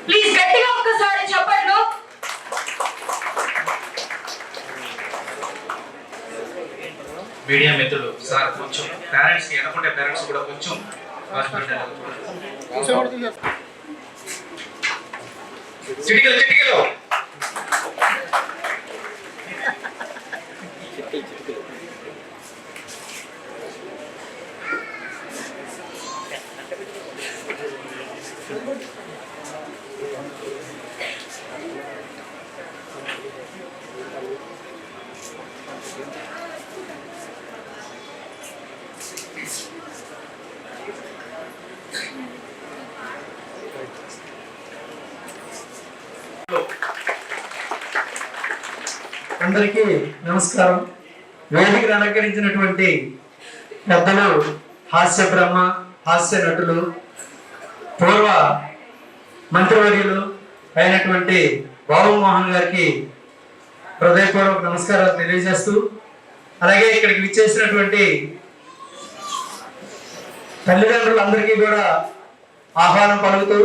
Please గట్టిగా ఒక్కసారి చెప్పండి. మీడియా మిత్రులు సార్ కొంచెం పేరెంట్స్ కి ఎనకుంటే పేరెంట్స్ కూడా కొంచెం చిటికలు చిటికలు అందరికీ నమస్కారం. వేదికను అలంకరించినటువంటి పెద్దలు, హాస్య బ్రహ్మ, హాస్య నటులు, పూర్వ మంత్రివర్యులు అయినటువంటి బాబుమోహన్ గారికి హృదయపూర్వక నమస్కారాలు తెలియజేస్తూ, అలాగే ఇక్కడికి విచ్చేసినటువంటి తల్లిదండ్రులందరికీ కూడా ఆహ్వానం పలుకుతూ,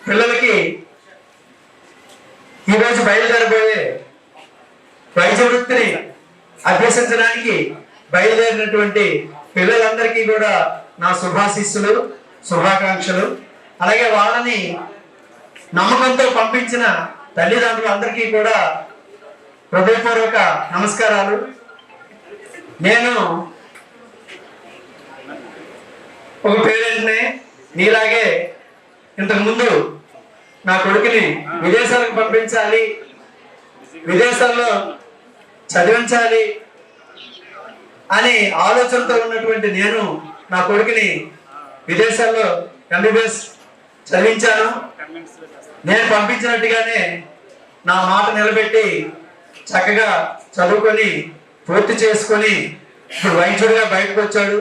పిల్లలకి ఈరోజు బయలుదేరబోయే వైద్య వృత్తిని అభ్యసించడానికి బయలుదేరినటువంటి పిల్లలందరికీ కూడా నా శుభాశీస్సులు, శుభాకాంక్షలు. అలాగే వాళ్ళని నమ్మకంతో పంపించిన తల్లిదండ్రులందరికీ కూడా హృదయపూర్వక నమస్కారాలు. నేను ఒక పేరెంట్నే, నీలాగే ఇంతకుముందు నా కొడుకుని విదేశాలకు పంపించాలి, విదేశాల్లో చదివించాలి అని ఆలోచనతో ఉన్నటువంటి నేను నా కొడుకుని విదేశాల్లో MBBS చదివించాను. నేను పంపించినట్టుగానే నా మాట నిలబెట్టి చక్కగా చదువుకొని పూర్తి చేసుకొని ఇప్పుడు వైద్యుడిగా బయటకు వచ్చాడు.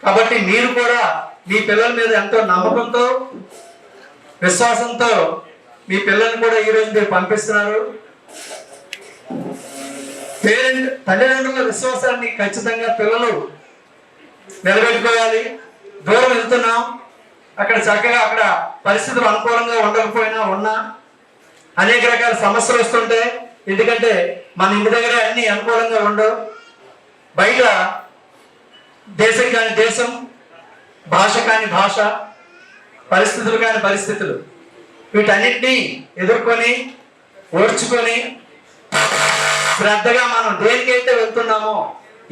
కాబట్టి మీరు కూడా మీ పిల్లల మీద ఎంతో నమ్మకంతో, విశ్వాసంతో మీ పిల్లల్ని కూడా ఈరోజు మీరు పంపిస్తున్నారు. తల్లిదండ్రుల విశ్వాసాన్ని ఖచ్చితంగా పిల్లలు నిలబెట్టుకోవాలి. దూరం వెళ్తున్నాం, అక్కడ చక్కగా అక్కడ పరిస్థితులు అనుకూలంగా ఉండకపోయినా ఉన్నా అనేక రకాల సమస్యలు వస్తుంటాయి. ఎందుకంటే మన ఇంటి దగ్గర అన్ని అనుకూలంగా ఉండవు. బయట దేశం కాని దేశం, భాష కాని భాష, పరిస్థితులు కాని పరిస్థితులు, వీటన్నిటినీ ఎదుర్కొని ఓర్చుకొని శ్రద్ధగా మనం దేనికైతే వెళ్తున్నామో,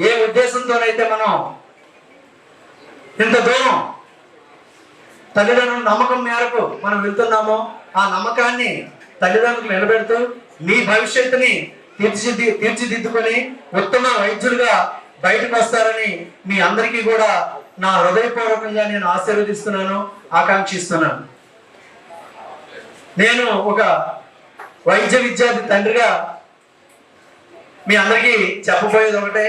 ఏ ఉద్దేశంతోనైతే మనం ఇంత దూరం తల్లిదండ్రుల నమ్మకం మేరకు మనం వెళ్తున్నామో ఆ నమ్మకాన్ని తల్లిదండ్రులు నిలబెడుతూ మీ భవిష్యత్తుని తీర్చిదిద్దుకొని ఉత్తమ వైద్యులుగా బయటకు వస్తారని మీ అందరికీ కూడా నా హృదయపూర్వకంగా నేను ఆశీర్వదిస్తున్నాను, ఆకాంక్షిస్తున్నాను. నేను ఒక వైద్య విద్యార్థి తండ్రిగా మీ అందరికీ చెప్పబోయేది ఒకటే,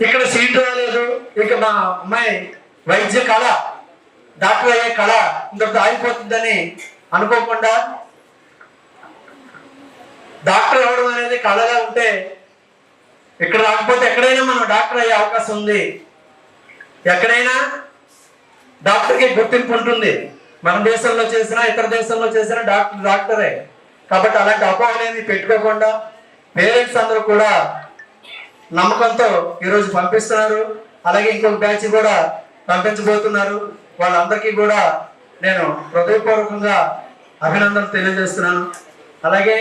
ఇక్కడ సీటు రాలేదు, ఇక మా అమ్మాయి వైద్య కళ, డాక్టర్ అయ్యే కళ ఇంకొక ఆగిపోతుందని అనుకోకుండా, డాక్టర్ అవ్వడం అనేది కళగా ఉంటే ఇక్కడ రాకపోతే ఎక్కడైనా మనం డాక్టర్ అయ్యే అవకాశం ఉంది. ఎక్కడైనా డాక్టర్కి గుర్తింపు ఉంటుంది. మన దేశంలో చేసినా ఇతర దేశంలో చేసినా డాక్టరే. కాబట్టి అలాంటి అపోహలేమి పెట్టుకోకుండా పేరెంట్స్ అందరూ కూడా నమ్మకంతో ఈరోజు పంపిస్తున్నారు. అలాగే ఇంకొక బ్యాచ్ కూడా పంపించబోతున్నారు. వాళ్ళందరికీ కూడా నేను హృదయపూర్వకంగా అభినందనలు తెలియజేస్తున్నాను. అలాగే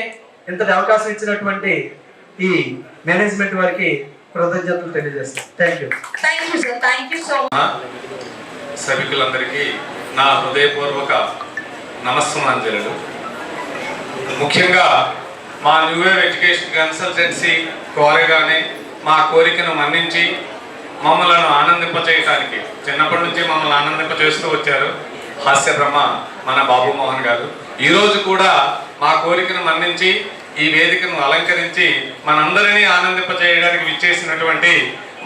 ఇంతటి అవకాశం ఇచ్చినటువంటి ఈ మేనేజ్మెంట్ వారికి కృతజ్ఞతలు తెలియజేస్తాను. Thank you so much. సభికులందరికీ నా హృదయపూర్వక నమస్సుమాంజలు. ముఖ్యంగా మా న్యూ వేవ్ ఎడ్యుకేషన్ కన్సల్టెన్సీ కోరగానే మా కోరికను మన్నించి మమ్మల్ని ఆనందింపచేయటానికి, చిన్నప్పటి నుంచి మమ్మల్ని ఆనందింపచేస్తూ వచ్చారు హాస్య బ్రహ్మ మన బాబుమోహన్ గారు. ఈరోజు కూడా మా కోరికను మన్నించి ఈ వేదికను అలంకరించి మనందరినీ ఆనందింపచేయడానికి విచ్చేసినటువంటి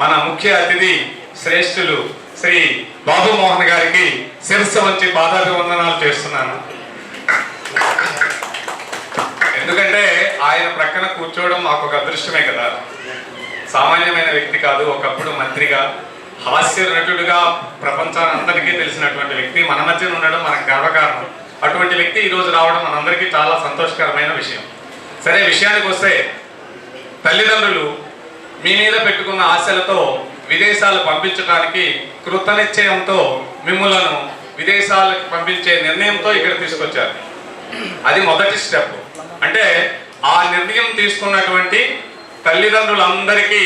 మన ముఖ్య అతిథి శ్రేష్ఠులు శ్రీ బాబుమోహన్ గారికి శిరస్సు వంచి పాదాభివందనాలు చేస్తున్నాను. ఎందుకంటే ఆయన ప్రక్కన కూర్చోవడం మాకు ఒక అదృష్టమే కదా. సామాన్యమైన వ్యక్తి కాదు. ఒకప్పుడు మంత్రిగా, హాస్య నటుడిగా ప్రపంచానంతటికీ తెలిసినటువంటి వ్యక్తి మన మధ్య ఉండడం మనకు గర్వకారణం. అటువంటి వ్యక్తి ఈరోజు రావడం మనందరికీ చాలా సంతోషకరమైన విషయం. సరే, విషయానికి వస్తే, తల్లిదండ్రులు మీ మీద పెట్టుకున్న ఆశలతో విదేశాలు పంపించడానికి కృతనిశ్చయంతో మిమ్మలను విదేశాలకు పంపించే నిర్ణయంతో ఇక్కడ తీసుకొచ్చారు. అది మొదటి స్టెప్. అంటే ఆ నిర్ణయం తీసుకున్నటువంటి తల్లిదండ్రులందరికీ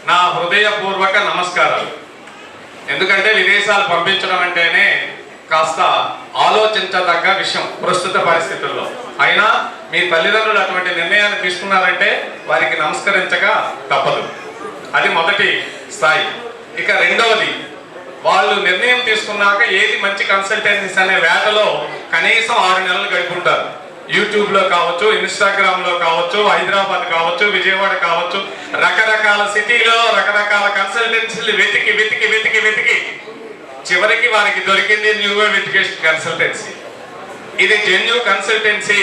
నా హృదయపూర్వక నమస్కారాలు. ఎందుకంటే విదేశాలు పంపించడం అంటేనే కాస్త ఆలోచించదగ్గ విషయం ప్రస్తుత పరిస్థితుల్లో. అయినా మీ తల్లిదండ్రులు అటువంటి నిర్ణయాన్ని తీసుకున్నారంటే వారికి నమస్కరించక తప్పదు. అది మొదటి స్థాయి. ఇక రెండవది, వాళ్ళు నిర్ణయం తీసుకున్నాక ఏది మంచి కన్సల్టెన్సీస్ అనే వేటలో కనీసం 6 నెలలు గడుపుంటారు. యూట్యూబ్లో కావచ్చు, ఇన్స్టాగ్రామ్లో కావచ్చు, హైదరాబాద్ కావచ్చు, విజయవాడ కావచ్చు, రకరకాల సిటీలో రకరకాల కన్సల్టెన్సీలు వెతికి వెతికి వెతికి వెతికి చివరికి వారికి దొరికింది న్యూ వేవ్ ఎడ్యుకేషన్ కన్సల్టెన్సీ. ఇది జెన్యూ కన్సల్టెన్సీ,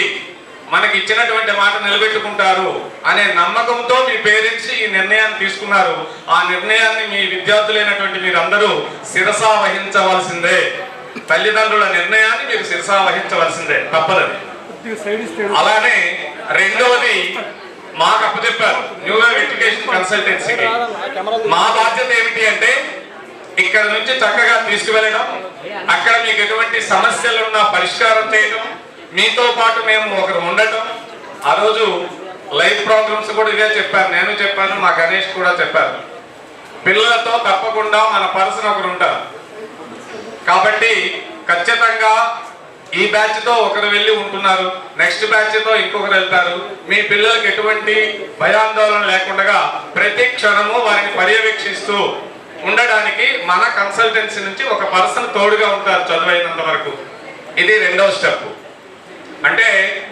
మనకి ఇచ్చినటువంటి మాట నిలబెట్టుకుంటారు అనే నమ్మకంతో మీ పేరెంట్స్ ఈ నిర్ణయాన్ని తీసుకున్నారు. ఆ నిర్ణయాన్ని మీ విద్యార్థులైనటువంటి మీరందరూ శిరసా వహించవలసిందే. తల్లిదండ్రుల నిర్ణయాన్ని మీరు శిరసా వహించవలసిందే, తప్పదని. అలానే రెండవది, మాకు అప్పచెప్పారు న్యూ వేవ్ ఎడ్యుకేషన్ కన్సల్టెన్సీకి. మా బాధ్యత ఏమిటి అంటే ఇక్కడ నుంచి చక్కగా తీసుకువెళ్ళడం, అక్కడ మీకు ఎటువంటి సమస్యలున్నా పరిష్కారం చేయడం, మీతో పాటు మేము ఒకరు ఉండటం. ఆ రోజు లైవ్ ప్రోగ్రామ్స్ కూడా ఇదే చెప్పారు, నేను చెప్పాను, మా గణేష్ కూడా చెప్పారు. పిల్లలతో తప్పకుండా మన పర్సన్ ఒకరు ఉంటారు. కాబట్టి ఖచ్చితంగా ఈ బ్యాచ్తో ఒకరు వెళ్ళి ఉంటున్నారు, నెక్స్ట్ బ్యాచ్తో ఇంకొకరు వెళ్తారు. మీ పిల్లలకి ఎటువంటి భయాందోళన లేకుండా ప్రతి క్షణము వారిని పర్యవేక్షిస్తూ ఉండడానికి మన కన్సల్టెన్సీ నుంచి ఒక పర్సన్ తోడుగా ఉంటారు చదువైనంత వరకు. ఇది రెండవ స్టెప్. అంటే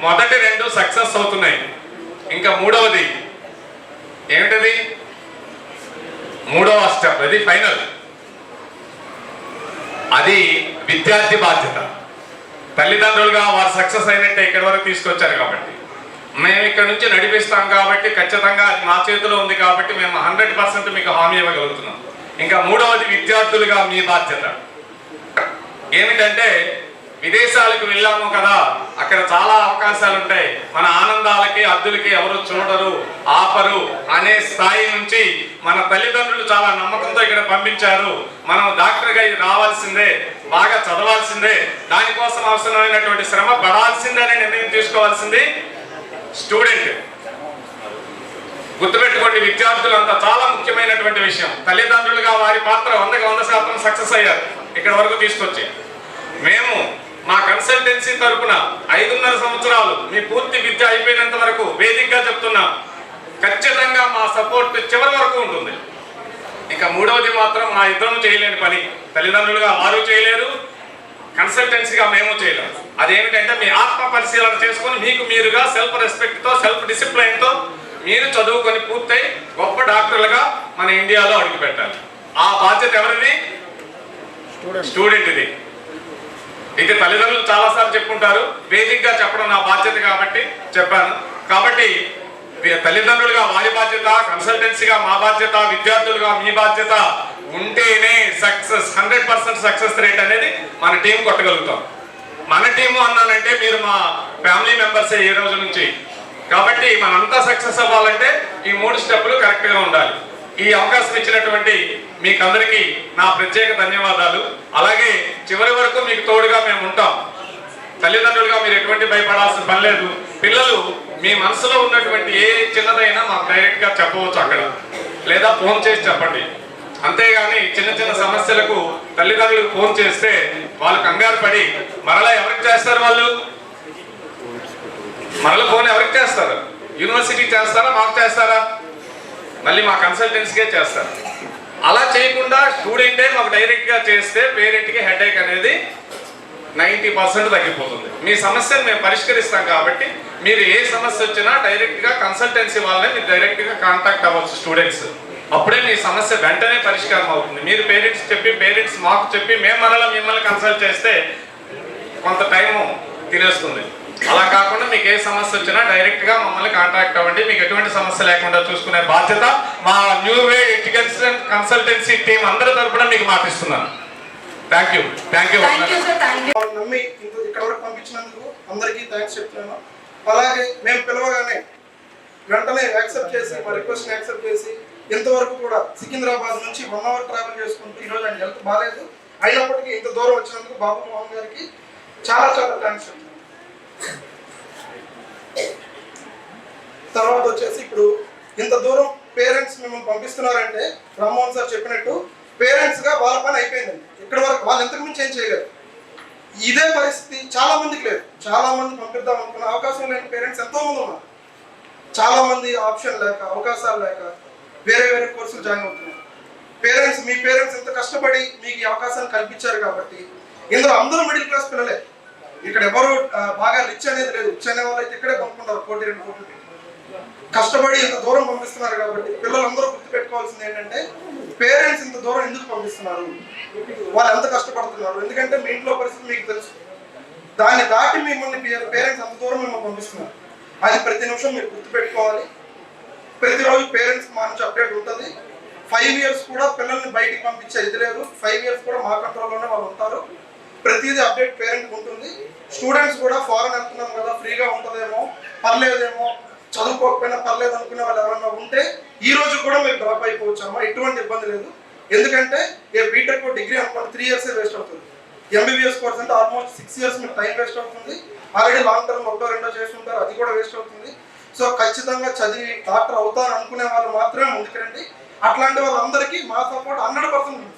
మొదటి 2 సక్సెస్ అవుతున్నాయి. ఇంకా మూడవది ఏమిటది? మూడవ స్టెప్, అది ఫైనల్. అది విద్యార్థి బాధ్యత. తల్లిదండ్రులుగా వారు సక్సెస్ అయినట్టే ఇక్కడి వరకు తీసుకొచ్చారు కాబట్టి, మేము ఇక్కడ నుంచి నడిపిస్తాం కాబట్టి ఖచ్చితంగా అది మా చేతిలో ఉంది కాబట్టి మేము 100% మీకు హామీ ఇవ్వగలుగుతున్నాం. ఇంకా మూడవది, విద్యార్థులుగా మీ బాధ్యత ఏమిటంటే, విదేశాలకు వెళ్ళాము కదా, అక్కడ చాలా అవకాశాలు ఉంటాయి, మన ఆనందాలకి అద్దులకి ఎవరు చూడరు ఆపరు అనే స్థాయి నుంచి మన తల్లిదండ్రులు చాలా నమ్మకంతో ఇక్కడ పంపించారు. మనం డాక్టర్గా రావాల్సిందే, బాగా చదవాల్సిందే, దానికోసం అవసరమైనటువంటి శ్రమ పడాల్సిందే అనే నిర్ణయం తీసుకోవాల్సింది స్టూడెంట్. గుర్తుపెట్టుకోండి, విద్యార్థులంతా చాలా ముఖ్యమైనటువంటి విషయం. తల్లిదండ్రులుగా వారి పాత్ర 100% సక్సెస్ అయ్యారు ఇక్కడ వరకు తీసుకొచ్చి. మేము మా కన్సల్టెన్సీ తరఫున 5.5 సంవత్సరాలు మీ పూర్తి విద్య అయిపోయినంత వరకు వేదికగా చెప్తున్నాం, ఖచ్చితంగా మా సపోర్ట్ చివరి వరకు ఉంటుంది. ఇక మూడవది మాత్రం మా ఇద్దరం చేయలేని పని, తల్లిదండ్రులుగా వారు చేయలేరు, కన్సల్టెన్సీగా మేము చేయలేము. అదేమిటంటే మీ ఆత్మ పరిశీలన చేసుకొని మీకు మీరుగా సెల్ఫ్ రెస్పెక్ట్తో, సెల్ఫ్ డిసిప్లైన్తో మీరు చదువుకొని పూర్తయి గొప్ప డాక్టర్లుగా మన ఇండియాలో అడుగు పెట్టాలి. ఆ బాధ్యత ఎవరిది? స్టూడెంట్ది. ఇది తల్లిదండ్రులు చాలాసార్లు చెప్పుకుంటారు, వేదికగా చెప్పడం నా బాధ్యత కాబట్టి చెప్పాను. కాబట్టి తల్లిదండ్రులుగా వారి బాధ్యత, కన్సల్టెన్సీగా మా బాధ్యత, విద్యార్థులుగా మీ బాధ్యత ఉంటేనే సక్సెస్ 100% సక్సెస్ రేట్ అనేది మన టీం కొట్టగలుగుతాం. మన టీము అన్నానంటే మీరు మా ఫ్యామిలీ మెంబర్సే ఈ రోజు నుంచి. కాబట్టి మనంతా సక్సెస్ అవ్వాలంటే ఈ 3 స్టెప్పులు కరెక్ట్గా ఉండాలి. ఈ అవకాశం ఇచ్చినటువంటి మీకందరికీ నా ప్రత్యేక ధన్యవాదాలు. అలాగే చివరి వరకు మీకు తోడుగా మేము ఉంటాం. తల్లిదండ్రులుగా మీరు ఎటువంటి భయపడాల్సిన పని లేదు. పిల్లలు మీ మనసులో ఉన్నటువంటి ఏ చిన్నదైనా మాకు డైరెక్ట్గా చెప్పవచ్చు అక్కడ, లేదా ఫోన్ చేసి చెప్పండి. అంతేగాని చిన్న చిన్న సమస్యలకు తల్లిదండ్రులకు ఫోన్ చేస్తే వాళ్ళు కంగారు పడి మరలా ఎవరికి చేస్తారు? వాళ్ళు మరలా ఫోన్ ఎవరికి చేస్తారు? యూనివర్సిటీకి చేస్తారా, మాకు చేస్తారా? మళ్ళీ మా కన్సల్టెన్సీకే చేస్తారు. అలా చేయకుండా స్టూడెంటే మాకు డైరెక్ట్గా చేస్తే పేరెంట్కి హెడేక్ అనేది 90% తగ్గిపోతుంది. మీ సమస్యను మేము పరిష్కరిస్తాం కాబట్టి మీరు ఏ సమస్య వచ్చినా డైరెక్ట్గా కన్సల్టెన్సీ వాళ్ళని మీరు డైరెక్ట్గా కాంటాక్ట్ అవ్వచ్చు స్టూడెంట్స్. అప్పుడే మీ సమస్య వెంటనే పరిష్కారం అవుతుంది. మీరు పేరెంట్స్ చెప్పి, పేరెంట్స్ మాకు చెప్పి మేము మరలా మిమ్మల్ని కన్సల్ట్ చేస్తే కొంత టైము తినేస్తుంది. అలా కాకుండా మీకు ఏ సమస్య వచ్చినా డైరెక్ట్గా మమ్మల్ని కాంటాక్ట్ అవ్వండి. మీకు ఎటువంటి సమస్య లేకుండా చూసుకునే బాధ్యత మా new way education consultancy team అందరి తరపున మీకు మాటిస్తున్నాను. Thank you. Thank you sir. Thank you. నమ్మి ఇక్కడ వరకు పంపించినందుకు అందరికీ థ్యాంక్స్ చెప్తున్నాను. అలాగే మేము పిలవగానే వెంటనే యాక్సెప్ట్ చేసి మా రిక్వెస్ట్ని యాక్సెప్ట్ చేసి ఇంతవరకు కూడా సికింద్రాబాద్ నుంచి 1 hour ట్రావెల్ చేసుకుంటూ ఈరోజు ఆయన హెల్త్ బాగాలేదు అయినప్పటికీ ఇంత దూరం వచ్చినందుకు బాబు మోహన్ గారికి చాలా చాలా థ్యాంక్స్ చెప్తున్నాను. తర్వాత వచ్చేసి ఇప్పుడు ఇంత దూరం పేరెంట్స్ మిమ్మల్ని పంపిస్తున్నారంటే రామ్మోహన్ సార్ చెప్పినట్టు పేరెంట్స్గా వాళ్ళ పని అయిపోయిందండి. ఇక్కడ వరకు వాళ్ళు ఎంతకు మించి ఏం చేయలేరు. ఇదే పరిస్థితి చాలా మందికి లేదు. చాలా మంది పంపిద్దాం అనుకున్న అవకాశం లేని పేరెంట్స్ ఎంతో మంది ఉన్నారు. చాలా మంది ఆప్షన్ లేక అవకాశాలు లేక వేరే వేరే కోర్సులు జాయిన్ అవుతున్నారు. పేరెంట్స్ మీ పేరెంట్స్ ఎంత కష్టపడి మీకు ఈ అవకాశాన్ని కల్పించారు కాబట్టి ఇందులో అందరూ మిడిల్ క్లాస్ పిల్లలే. ఇక్కడ ఎవరు బాగా రిచ్ అనేది లేదు. రిచ్ అనే వాళ్ళు అయితే ఇక్కడే పంపుకుంటారు 1-2 కోట్లు కష్టపడి ఇంత దూరం పంపిస్తున్నారు కాబట్టి పిల్లలందరూ గుర్తుపెట్టుకోవాల్సింది ఏంటంటే పేరెంట్స్ ఇంత దూరం ఎందుకు పంపిస్తున్నారు, వాళ్ళు ఎంత కష్టపడుతున్నారు. ఎందుకంటే మీ ఇంట్లో పరిస్థితి మీకు తెలుసు. దాన్ని దాటి మిమ్మల్ని పేరెంట్స్ అంత దూరం మిమ్మల్ని పంపిస్తున్నారు. అది ప్రతి నిమిషం మీరు గుర్తుపెట్టుకోవాలి. ప్రతిరోజు పేరెంట్స్ మా నుంచి అప్డేట్ ఉంటుంది. 5 years కూడా పిల్లల్ని బయటికి పంపించే ఇది లేదు. 5 years కూడా మా కంట్రోల్లోనే వాళ్ళు ఉంటారు. ప్రతిదీ అప్డేట్ పేరెంట్కి ఉంటుంది. స్టూడెంట్స్ కూడా ఫారెన్ వెళ్తున్నాం కదా ఫ్రీగా ఉంటుందేమో పర్లేదేమో చదువుకోకపోయినా పర్లేదు అనుకునే వాళ్ళు ఎవరైనా ఉంటే ఈ రోజు కూడా మీరు డ్రాప్ అయిపోవచ్చామా, ఎటువంటి ఇబ్బంది లేదు. ఎందుకంటే ఏ బీటెక్ డిగ్రీ అనుకోండి 3 years వేస్ట్ అవుతుంది. ఎంబీబీఎస్ కోర్స్ అంటే ఆల్మోస్ట్ 6 years మీకు టైం వేస్ట్ అవుతుంది. ఆల్రెడీ లాంగ్ టర్మ్ 1-2 చేస్తుంటారు, అది కూడా వేస్ట్ అవుతుంది. సో ఖచ్చితంగా చదివి డాక్టర్ అవుతాను అనుకునే వాళ్ళు మాత్రమే ముందుకు రండి. అట్లాంటి వాళ్ళందరికీ మా సపోర్ట్ 100% ఉంది.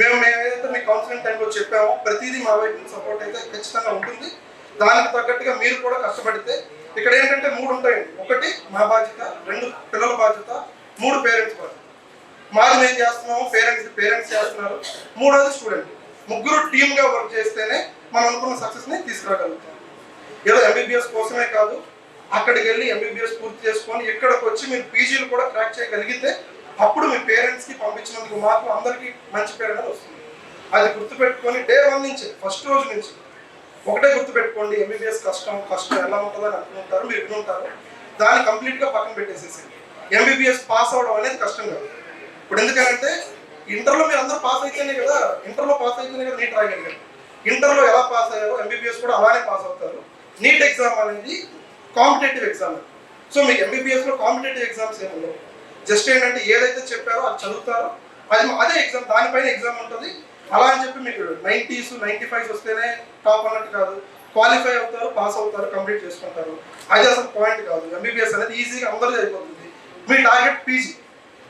మేము ఏదైతే మీ కౌన్సిలింగ్ టైంలో చెప్పామో ప్రతిదీ మా వైపు సపోర్ట్ అయితే ఖచ్చితంగా ఉంటుంది. దానికి తగ్గట్టుగా మీరు కూడా కష్టపడితే ఇక్కడ ఏంటంటే 3 ఉంటాయండి. 1 మా బాధ్యత, 2 పిల్లల బాధ్యత, 3 పేరెంట్స్ బాధ్యత. మాది మేము చేస్తున్నాము, పేరెంట్స్ చేస్తున్నారు, 3వది స్టూడెంట్. 3 టీమ్గా వర్క్ చేస్తేనే మనం అనుకున్న సక్సెస్ని తీసుకురాగలుగుతాం. ఏదో ఎంబీబీఎస్ కోసమే కాదు, అక్కడికి వెళ్ళి ఎంబీబీఎస్ పూర్తి చేసుకొని ఇక్కడికి వచ్చి మీరు పీజీలు కూడా క్రాక్ చేయగలిగితే అప్పుడు మీ పేరెంట్స్కి పంపించినందుకు మాకు అందరికీ మంచి పేరు అనేది వస్తుంది. అది గుర్తుపెట్టుకొని డే 1 నుంచి ఫస్ట్ రోజు నుంచి ఒకటే గుర్తుపెట్టుకోండి. ఎంబీబీఎస్ కష్టం ఎలా ఉంటుందో అని అనుకుంటారు, మీరు వినుంటారు. దాన్ని కంప్లీట్గా పక్కన పెట్టేసేసి ఎంబీబీఎస్ పాస్ అవ్వడం అనేది కష్టం కాదు. ఇప్పుడు ఎందుకంటే ఇంటర్లో మీరు అందరూ పాస్ అయితేనే కదా, నీట్ రాయగలిగారు. ఇంటర్లో ఎలా పాస్ అయ్యారో ఎంబీబీఎస్ కూడా అలానే పాస్ అవుతారు. నీట్ ఎగ్జామ్ అనేది కాంపిటేటివ్ ఎగ్జామ్. సో మీకు ఎంబీబీఎస్లో కాంపిటేటివ్ ఎగ్జామ్స్ ఏమి ఉండవు. జస్ట్ ఏంటంటే ఏదైతే చెప్పారో అది చదువుతారో అదే ఎగ్జామ్, దానిపైన ఎగ్జామ్ ఉంటుంది. అలా అని చెప్పి మీకు 90s 95s వస్తేనే టాప్ అన్నట్టు కాదు. క్వాలిఫై అవుతారు, పాస్ అవుతారు, కంప్లీట్ చేసుకుంటారు. అది అసలు పాయింట్ కాదు. ఎంబీబీఎస్ అనేది ఈజీగా అందరూ అయిపోతుంది. మీ టార్గెట్ పీజీ.